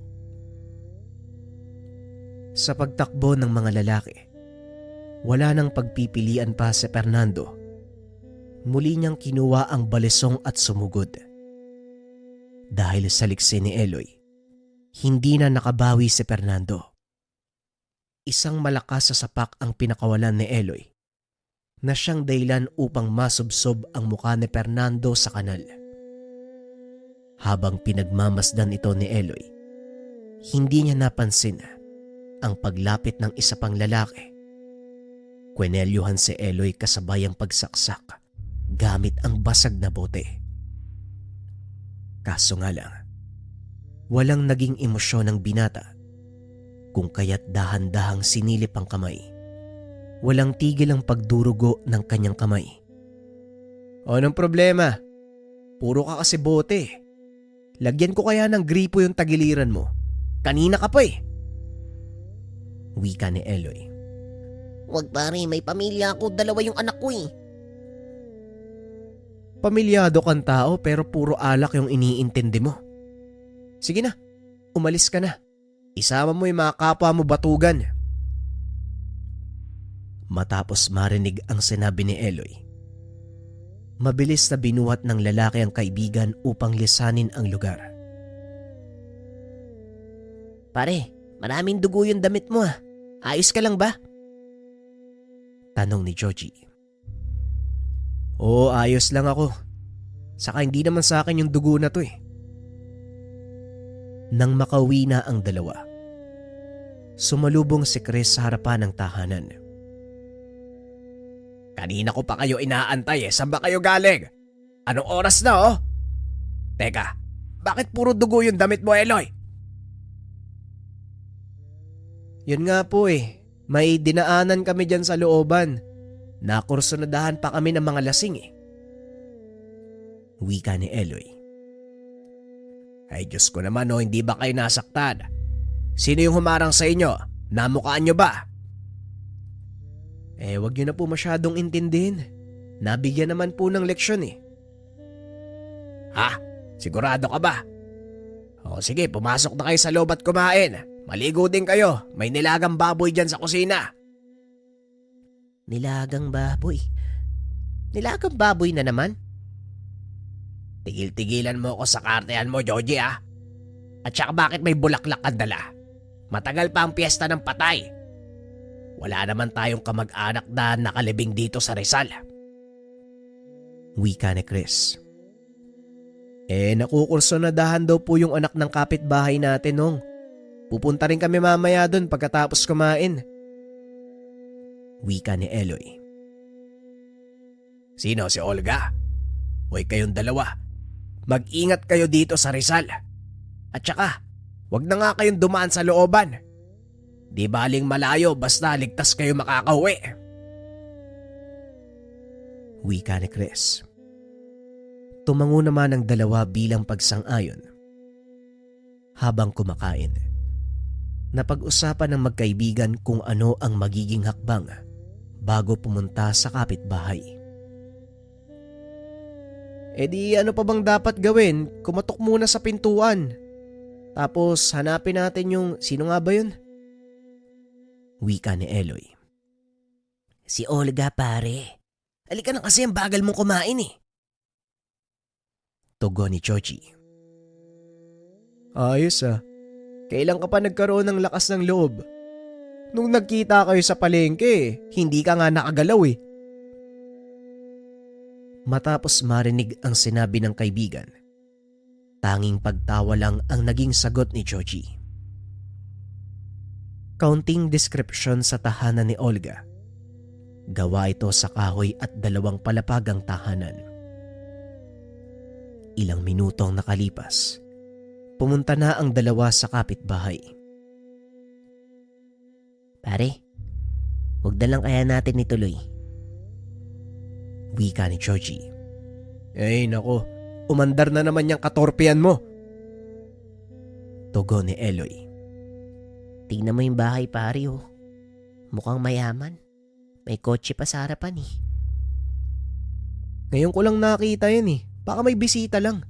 Sa pagtakbo ng mga lalaki, wala nang pagpipilian pa si Fernando. Muli niyang kinuha ang balisong at sumugod. Dahil sa liksi ni Eloy, hindi na nakabawi si Fernando. Isang malakas sa sapak ang pinakawalan ni Eloy, na siyang dahilan upang masubsob ang mukha ni Fernando sa kanal. Habang pinagmamasdan ito ni Eloy, hindi niya napansin ang paglapit ng isa pang lalaki. Kwenelyuhan si Eloy kasabay ang pagsaksak gamit ang basag na bote. Kaso nga lang, walang naging emosyon ng binata, kung kaya't dahan-dahang sinilip ang kamay. Walang tigil ang pagdurugo ng kanyang kamay. Anong problema? Puro ka kasi bote. Lagyan ko kaya ng gripo yung tagiliran mo. Kanina ka pa eh. Wika ni Eloy. Wag pare, may pamilya ako, dalawa yung anak ko eh. Pamilyado kang tao pero puro alak yung iniintindi mo. Sige na, umalis ka na. Isama mo yung mga kapwa mo batugan. Matapos marinig ang sinabi ni Eloy, mabilis na binuhat ng lalaki ang kaibigan upang lisanin ang lugar. Pare, maraming dugo yung damit mo ah. Ayos ka lang ba? Tanong ni Joji. Oo, ayos lang ako. Saka hindi naman sa akin yung dugo na to eh. Nang makauwi na ang dalawa, sumalubong si Chris sa harapan ng tahanan. Kanina ko pa kayo inaantay eh. Saan ba kayo galing? Anong oras na oh? Teka, bakit puro dugo yung damit mo Eloy? Yun nga po eh. May dinaanan kami dyan sa looban. Nakursunadahan pa kami ng mga lasing eh. Wika ni Eloy. Ay Diyos ko naman oh, hindi ba kayo nasaktan? Sino yung humarang sa inyo? Namukaan nyo ba? Wag nyo na po masyadong intindihin. Nabigyan naman po ng leksyon eh. Ha? Sigurado ka ba? O sige, pumasok na kayo sa loob at kumain. Maligo din kayo. May nilagang baboy dyan sa kusina. Nilagang baboy? Nilagang baboy na naman? Tigil-tigilan mo ako sa kartehan mo, Joji ha. At saka bakit may bulaklak ka dala? Matagal pa ang piyesta ng patay. Wala naman tayong kamag-anak na nakalibing dito sa Rizal. Wika ni Chris. Nakukursunadahan daw po yung anak ng kapitbahay natin nung. Pupunta rin kami mamaya doon pagkatapos kumain. Wika ni Eloy. Sino, si Olga? Hoy kayong dalawa. Mag-ingat kayo dito sa Rizal. At saka, wag na nga kayong dumaan sa looban. Di baling malayo basta ligtas kayo makakauwi. Wika ni Chris. Tumango naman ang dalawa bilang pagsang-ayon. Habang kumakain, napag-usapan ng magkaibigan kung ano ang magiging hakbang bago pumunta sa kapitbahay. Di ano pa bang dapat gawin? Kumatok muna sa pintuan. Tapos hanapin natin yung sino nga ba yun? Wika ni Eloy. Si Olga, pare. Halika na kasi, ang bagal mong kumain eh. Tugon ni Chochi. Ayos ah. Kailan ka pa nagkaroon ng lakas ng loob? Nung nagkita kayo sa palengke, hindi ka nga nakagalaw eh. Matapos marinig ang sinabi ng kaibigan, tanging pagtawa lang ang naging sagot ni Chochi. Kaunting description sa tahanan ni Olga. Gawa ito sa kahoy at 2 palapagang tahanan. Ilang minutong nakalipas, pumunta na ang dalawa sa kapitbahay. Pare, huwag na lang kaya natin ituloy. Wika ni Chochi. Nako, umandar na naman yung katorpian mo. Tugon ni Eloy. Tingnan mo yung bahay, pare oh. Mukhang mayaman. May kotse pa sa harapan eh. Ngayon ko lang nakita yan eh. Baka may bisita lang.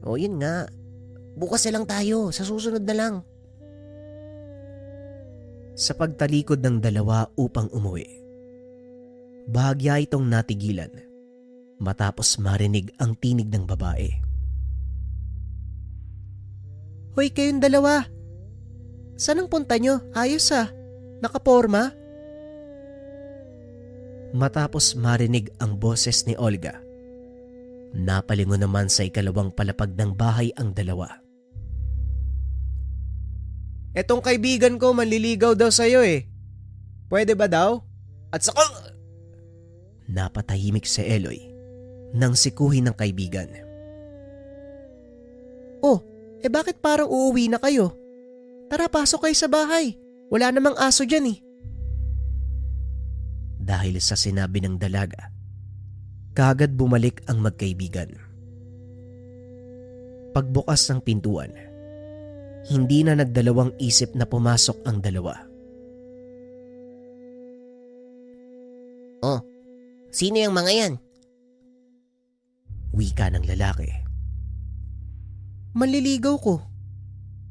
O yun nga. Bukas na lang tayo. Sa susunod na lang. Sa pagtalikod ng dalawa upang umuwi, bahagya itong natigilan matapos marinig ang tinig ng babae. Hoy kayong dalawa! Saan ang punta nyo? Ayos ah. Nakaporma? Matapos marinig ang boses ni Olga, napalingon naman sa ikalawang palapag ng bahay ang dalawa. Etong kaibigan ko manliligaw daw sa'yo eh. Pwede ba daw? At saka... Napatahimik si Eloy nang sikuhin ng kaibigan. Oh, bakit parang uuwi na kayo? Tara, pasok kayo sa bahay. Wala namang aso dyan eh. Dahil sa sinabi ng dalaga, kaagad bumalik ang magkaibigan. Pagbukas ng pintuan, hindi na nagdalawang isip na pumasok ang dalawa. Oh, sino yung mga yan? Wika ng lalaki. Manliligaw ko.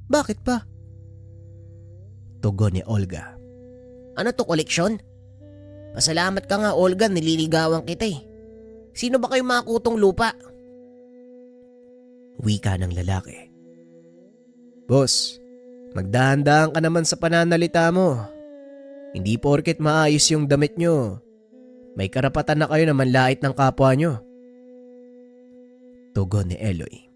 Bakit pa? Tugon ni Olga. Ano to, koleksyon? Pasalamat ka nga, Olga, nililigawan kita eh. Sino ba kayo mga kutong lupa? Wika ng lalaki. Boss, magdahan-dahan ka naman sa pananalita mo. Hindi porket maayos yung damit nyo, may karapatan na kayo na manlait ng kapwa nyo. Tugon ni Eloy.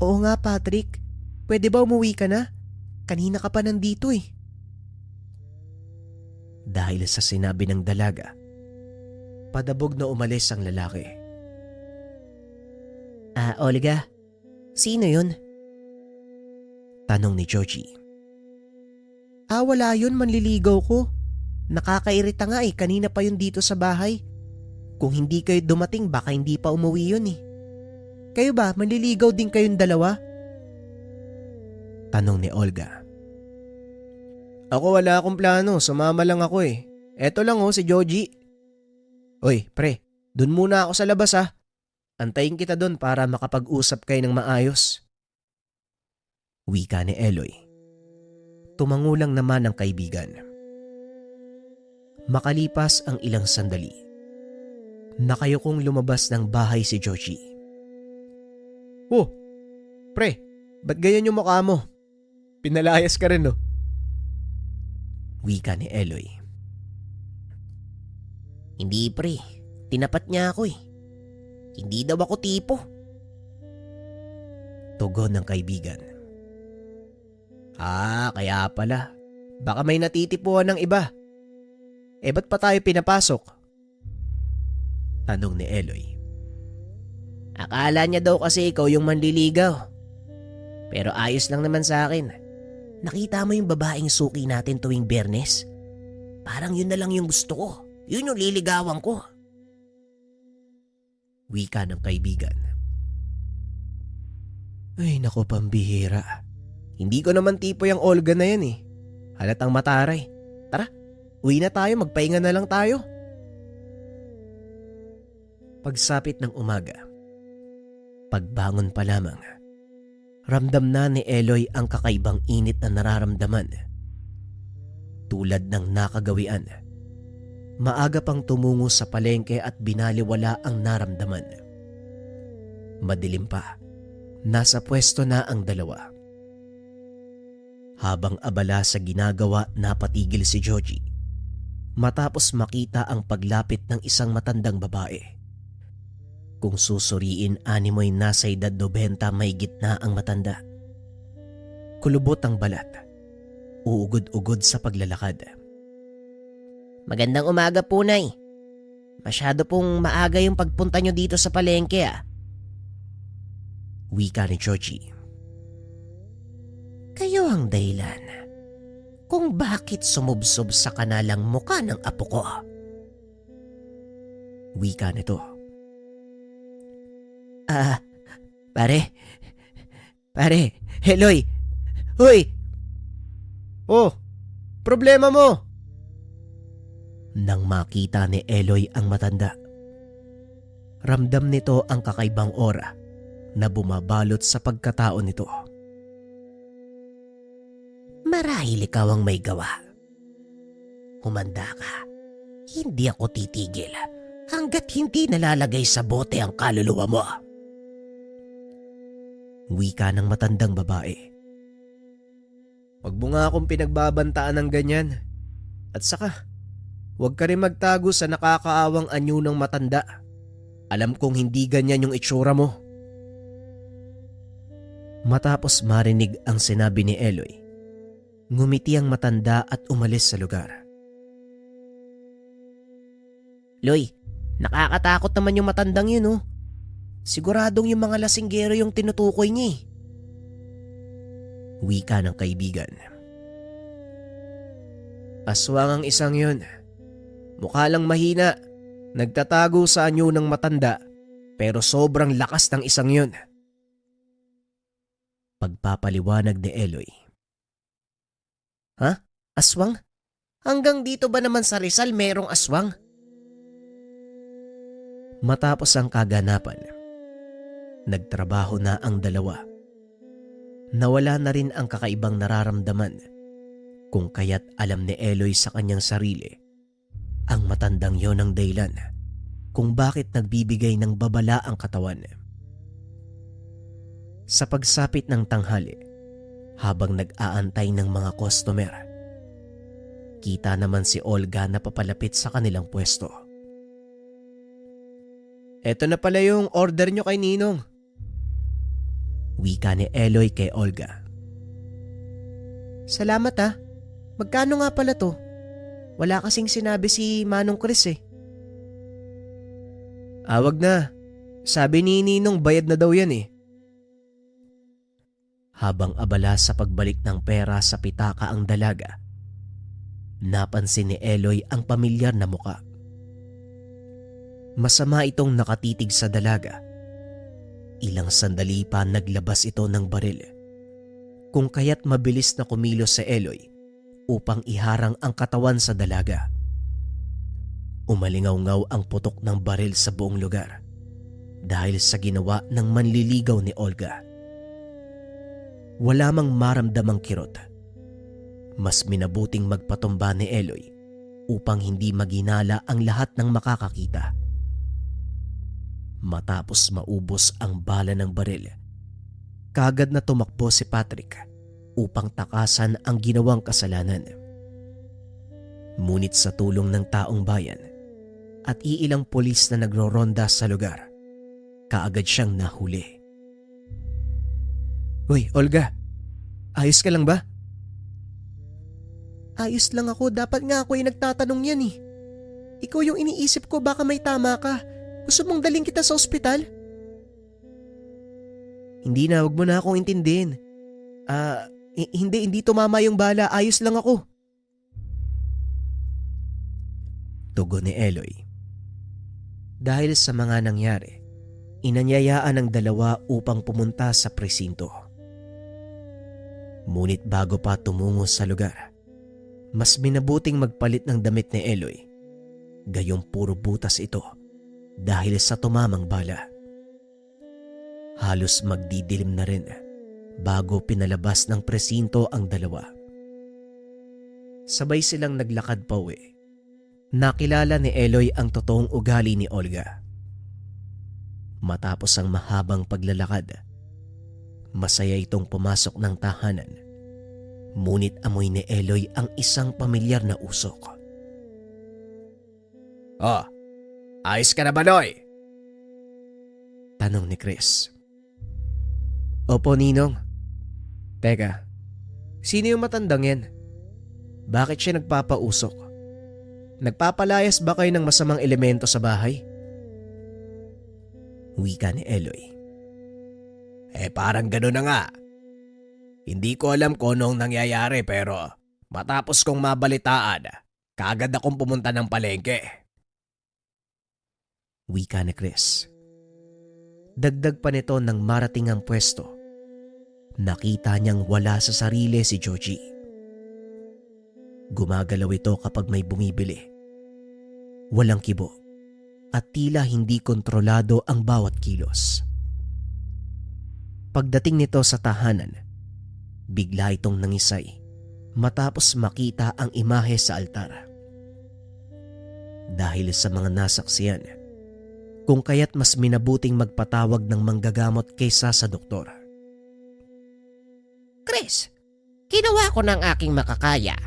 Oo nga, Patrick. Pwede ba umuwi ka na? Kanina ka pa nandito eh. Dahil sa sinabi ng dalaga, padabog na umalis ang lalaki. Olga, sino yun? Tanong ni Chochi. Wala yun, manliligaw ko. Nakakairita nga eh, kanina pa yun dito sa bahay. Kung hindi kayo dumating, baka hindi pa umuwi yun eh. Kayo ba, manliligaw din kayong dalawa? Tanong ni Olga. Ako wala akong plano, sumama lang ako eh. Eto lang si Joji. Oy, pre, dun muna ako sa labas ah. Antayin kita doon para makapag-usap kayo ng maayos. Wika ni Eloy. Tumangulang naman ang kaibigan. Makalipas ang ilang sandali, nakayukong lumabas ng bahay si Georgie. Oh, pre, ba't ganyan yung mukha mo? Pinalayas ka rin, no? Wika ni Eloy. Hindi pre, tinapat niya ako eh. Hindi daw ako tipo. Tugon ng kaibigan. Kaya pala. Baka may natitipuan ng iba. Ba't pa tayo pinapasok? Tanong ni Eloy. Akala niya daw kasi ikaw yung manliligaw. Pero ayos lang naman sa akin. Nakita mo yung babaeng suki natin tuwing Biyernes? Parang yun na lang yung gusto ko. Yun yung liligawan ko. Wika ng kaibigan. Ay nako, pambihira. Hindi ko naman tipo yung Olga na yan eh. Halatang mataray. Tara, uwi na tayo, magpahinga na lang tayo. Pagsapit ng umaga, pagbangon pa lamang, ramdam na ni Eloy ang kakaibang init na nararamdaman. Tulad ng nakagawian, maaga pang tumungo sa palengke at binaliwala ang naramdaman. Madilim pa, nasa pwesto na ang dalawa. Habang abala sa ginagawa, napatigil si Georgie matapos makita ang paglapit ng isang matandang babae. Kung susuriin, animoy nasa edad 90, may gitna ang matanda. Kulubot ang balat, uugod-ugod sa paglalakad. Magandang umaga po, Nay. Masyado pong maaga yung pagpunta nyo dito sa palengke ah. Wika ni Georgie. Kayo ang dahilan kung bakit sumubsob sa kanalang muka ng apo ko. Wika nito. Pare, Eloy, huy! Oh, problema mo? Nang makita ni Eloy ang matanda, ramdam nito ang kakaibang aura na bumabalot sa pagkatao nito. Marahil ikaw ang may gawa. Humanda ka. Hindi ako titigil hanggat hindi nalalagay sa bote ang kaluluwa mo. Wika ng matandang babae. Huwag mo nga akong pinagbabantaan ng ganyan. At saka, huwag ka rin magtago sa nakakaawang anyo ng matanda. Alam kong hindi ganyan yung itsura mo. Matapos marinig ang sinabi ni Eloy, ngumiti ang matanda at umalis sa lugar. Loy, nakakatakot naman yung matandang yun oh. Siguradong yung mga lasinggero yung tinutukoy niya eh. Wika ng kaibigan. Aswang ang isang yun. Mukha lang mahina. Nagtatago sa anyo ng matanda. Pero sobrang lakas ng isang yun. Pagpapaliwanag ni Eloy. Ha? Aswang? Hanggang dito ba naman sa Rizal merong aswang? Matapos ang kaganapan, nagtrabaho na ang dalawa. Nawala na rin ang kakaibang nararamdaman, kung kaya't alam ni Eloy sa kanyang sarili, ang matandang yon ang dahilan kung bakit nagbibigay ng babala ang katawan. Sa pagsapit ng tanghali, habang nag-aantay ng mga customer, kita naman si Olga na papalapit sa kanilang pwesto. Eto na pala yung order nyo kay Ninong. Wika ni Eloy kay Olga. Salamat ah. Magkano nga pala to? Wala kasing sinabi si Manong Chris eh. Wag na. Sabi ni Ninong bayad na daw yan eh. Habang abala sa pagbalik ng pera sa pitaka ang dalaga, napansin ni Eloy ang pamilyar na muka. Masama itong nakatitig sa dalaga. Ilang sandali pa naglabas ito ng baril, kung kaya't mabilis na kumilos si Eloy upang iharang ang katawan sa dalaga. Umalingaw-ngaw ang putok ng baril sa buong lugar. dahil sa ginawa ng manliligaw ni Olga. Wala mang maramdamang kirot. Mas minabuting magpatumba ni Eloy upang hindi maginala ang lahat ng makakakita. Matapos maubos ang bala ng baril, kaagad na tumakbo si Patrick upang takasan ang ginawang kasalanan. Ngunit sa tulong ng taong bayan at iilang pulis na nagroronda sa lugar, kaagad siyang nahuli. "Hoy, Olga, ayos ka lang ba?" "Ayos lang ako, dapat nga ako yung nagtatanong yan eh. Ikaw yung iniisip ko, baka may tama ka. Gusto mong daling kita sa ospital?" "Hindi na, wag mo na akong intindihin. Hindi tumama yung bala, ayos lang ako." Tugon ni Eloy. Dahil sa mga nangyari, inanyayaan ng dalawa upang pumunta sa presinto. Ngunit bago pa tumungo sa lugar, mas minabuting magpalit ng damit ni Eloy. Gayong puro butas ito dahil sa tumamang bala. Halos magdidilim na rin bago pinalabas ng presinto ang dalawa. Sabay silang naglakad pa uwi. Nakilala ni Eloy ang totoong ugali ni Olga. Matapos ang mahabang paglalakad, masaya itong pumasok ng tahanan. Ngunit amoy ni Eloy ang isang pamilyar na usok. "Oh, ayos ka na ba, Noy?" Tanong ni Chris. "Opo, Ninong. Teka, sino yung matandang yan? Bakit siya nagpapausok? Nagpapalayas ba kayo ng masamang elemento sa bahay?" Wika ni Eloy. Parang gano'n na nga. Hindi ko alam kung anong nangyayari pero matapos kong mabalitaan, kaagad akong pumunta ng palengke. Wika ni Chris. Dagdag pa nito nang marating ang pwesto. Nakita niyang wala sa sarili si Georgie. Gumagalaw ito kapag may bumibili. Walang kibo at tila hindi kontrolado ang bawat kilos. Pagdating nito sa tahanan, bigla itong nangisay matapos makita ang imahe sa altar. Dahil sa mga nasaksiyan, kung kaya't mas minabuting magpatawag ng manggagamot kaysa sa doktor. Chris, ginawa ko ng aking makakaya.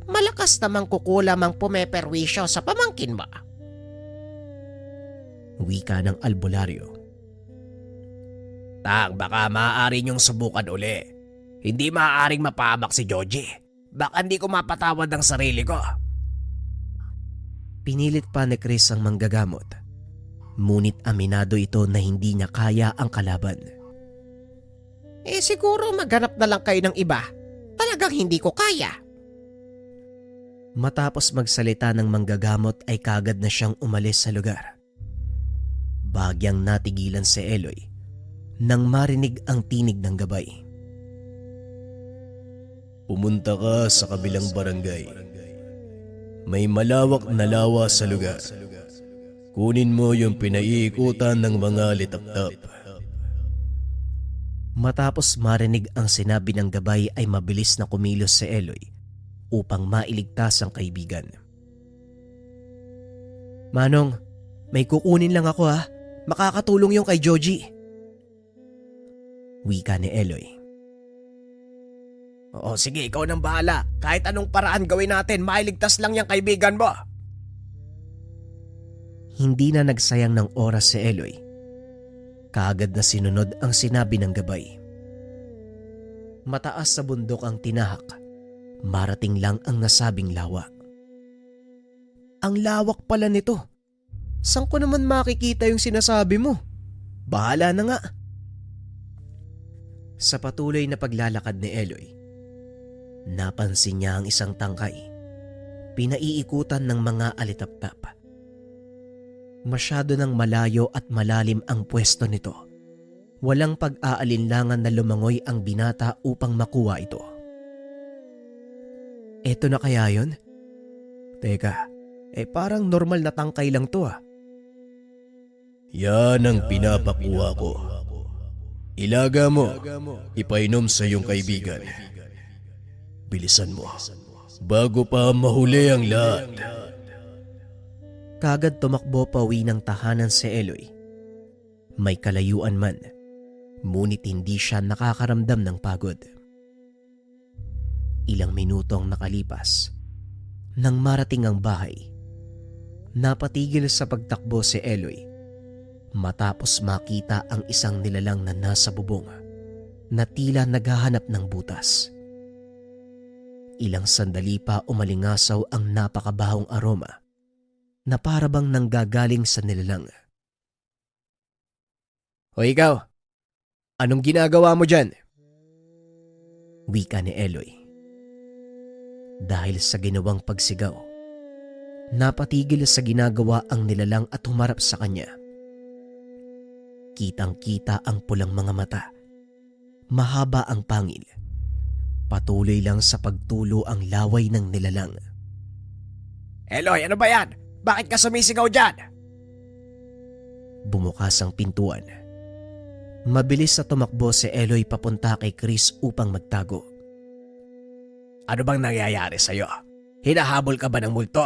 Malakas namang kukulam ang pumeperwisyo sa pamangkin mo. Wika ng albularyo. Tang, baka maaari niyong subukan uli. Hindi maaaring mapahamak si Georgie. Baka hindi ko mapatawad ang sarili ko. Pinilit pa ni Chris ang manggagamot. Ngunit aminado ito na hindi niya kaya ang kalaban. Siguro maghanap na lang kayo ng iba. Talagang hindi ko kaya. Matapos magsalita ng manggagamot ay kagad na siyang umalis sa lugar. Bagyang natigilan si Eloy nang marinig ang tinig ng gabay. Pumunta ka sa kabilang barangay. May malawak na lawa sa lugar. Kunin mo yung pinaiikutan ng mga litap-tap. Matapos marinig ang sinabi ng gabay ay mabilis na kumilos si Eloy upang mailigtas ang kaibigan. "Manong, may kukunin lang ako ha. Makakatulong yung kay Georgie." Wika ni Eloy. Oo, sige, ikaw nang bahala. Kahit anong paraan gawin natin, mailigtas lang yung kaibigan mo. Hindi na nagsayang ng oras si Eloy. Kaagad na sinunod ang sinabi ng gabay. Mataas sa bundok ang tinahak. Marating lang ang nasabing lawa. Ang lawak pala nito. Saan ko naman makikita yung sinasabi mo? Bahala na nga. Sa patuloy na paglalakad ni Eloy, napansin niya ang isang tangkay. Pinaiikutan ng mga alitaptap. Masyado nang malayo at malalim ang pwesto nito. Walang pag-aalinlangan na lumangoy ang binata upang makuha ito. Eto na kaya yun? Teka, parang normal na tangkay lang to ah. Yan ang pinapakuha ko. Ilaga mo, ipainom sa iyong kaibigan. Bilisan mo, bago pa mahuli ang lahat. Kagad tumakbo pauwi ng tahanan si Eloy. May kalayuan man, ngunit hindi siya nakakaramdam ng pagod. Ilang minuto ang nakalipas. Nang marating ang bahay, napatigil sa pagtakbo si Eloy matapos makita ang isang nilalang na nasa bubong na tila naghahanap ng butas. Ilang sandali pa umalingasaw ang napakabahong aroma na parabang nanggagaling sa nilalang. O ikaw, anong ginagawa mo dyan? Wika ni Eloy. Dahil sa ginawang pagsigaw, napatigil sa ginagawa ang nilalang at humarap sa kanya. Kitang-kita ang pulang mga mata. Mahaba ang pangil. Patuloy lang sa pagtulo ang laway ng nilalang. Eloy, ano ba yan? Bakit ka sumisigaw dyan? Bumukas ang pintuan. Mabilis na tumakbo si Eloy papunta kay Chris upang magtago. Ano bang nangyayari sa'yo? Hinahabol ka ba ng multo?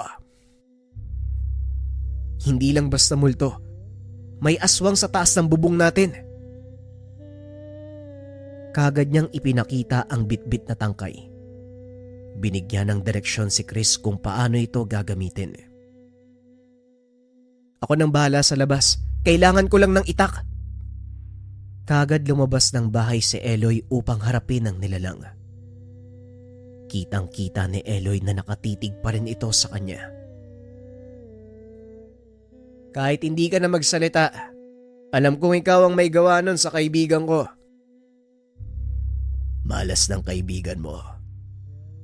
Hindi lang basta multo. May aswang sa taas ng bubong natin. Kagad niyang ipinakita ang bitbit na tangkay. Binigyan ng direksyon si Chris kung paano ito gagamitin. Ako nang bahala sa labas. Kailangan ko lang ng itak. Kagad lumabas ng bahay si Eloy upang harapin ang nilalang. Kitang-kita ni Eloy na nakatitig pa rin ito sa kanya. Kahit hindi ka na magsalita, alam kong ikaw ang may gawa nun sa kaibigan ko. Malas ng kaibigan mo.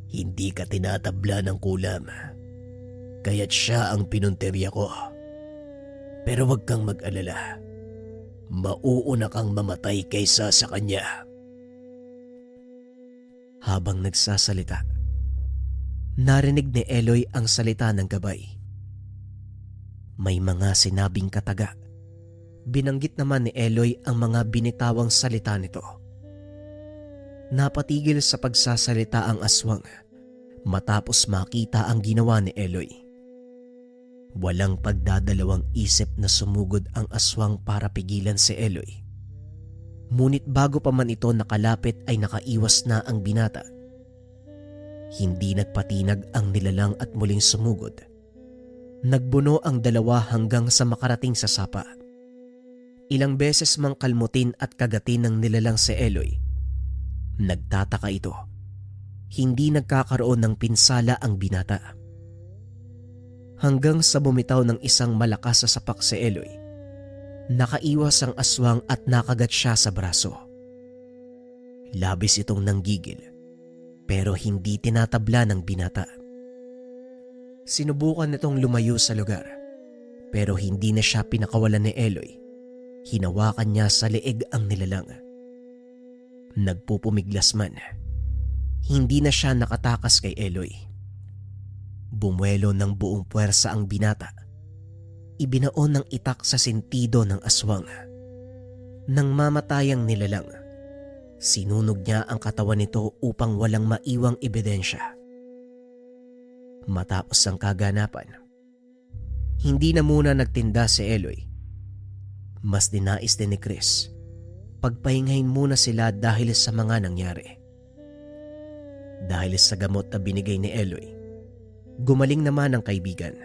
Hindi ka tinatabla ng kulam. Kaya't siya ang pinunteriya ko. Pero wag kang mag-alala. Mauuna kang mamatay kaysa sa kanya. Habang nagsasalita, narinig ni Eloy ang salita ng gabay. May mga sinabing kataga. Binanggit naman ni Eloy ang mga binitawang salita nito. Napatigil sa pagsasalita ang aswang matapos makita ang ginawa ni Eloy. Walang pagdadalawang isip na sumugod ang aswang para pigilan si Eloy. Ngunit bago pa man ito nakalapit ay nakaiwas na ang binata. Hindi nagpatinag ang nilalang at muling sumugod. Nagbuno ang dalawa hanggang sa makarating sa sapa. Ilang beses mang kalmutin at kagatin ng nilalang si Eloy. Nagtataka ito. Hindi nagkakaroon ng pinsala ang binata. Hanggang sa bumitaw ng isang malakas sa sapak si Eloy. Nakaiwas ang aswang at nakagat siya sa braso. Labis itong nanggigil pero hindi tinatabla ng binata. Sinubukan nitong lumayo sa lugar pero hindi na siya pinakawalan ni Eloy. Hinawakan niya sa leeg ang nilalang. Nagpupumiglas man. Hindi na siya nakatakas kay Eloy. Bumuelo ng buong puwersa ang binata. Ibinaon ng itak sa sentido ng aswang. Nang mamatayang nilalang, sinunog niya ang katawan nito upang walang maiwang ebidensya. Matapos ang kaganapan, hindi na muna nagtinda si Eloy. Mas dinais din ni Chris. Pagpahingahin muna sila dahil sa mga nangyari. Dahil sa gamot na binigay ni Eloy, gumaling naman ang kaibigan.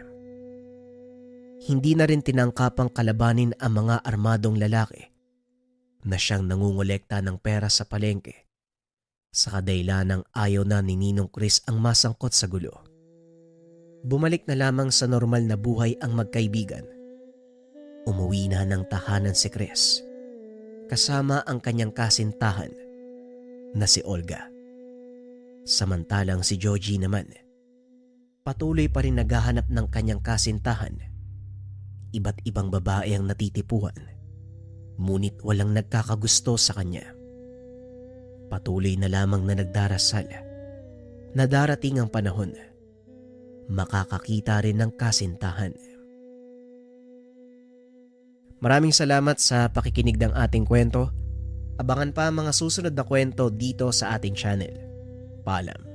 Hindi na rin tinangkapang kalabanin ang mga armadong lalaki na siyang nangungolekta ng pera sa palengke sa kadahilanang ayaw na ni Ninong Chris ang masangkot sa gulo. Bumalik na lamang sa normal na buhay ang magkaibigan. Umuwi na ng tahanan si Chris kasama ang kanyang kasintahan na si Olga. Samantalang si Georgie naman, patuloy pa rin naghahanap ng kanyang kasintahan. Iba't ibang babae ang natitipuhan, ngunit walang nagkakagusto sa kanya. Patuloy na lamang na nagdarasal na darating ang panahon, makakakita rin ng kasintahan. Maraming salamat sa pakikinig ng ating kwento. Abangan pa ang mga susunod na kwento dito sa ating channel. Paalam.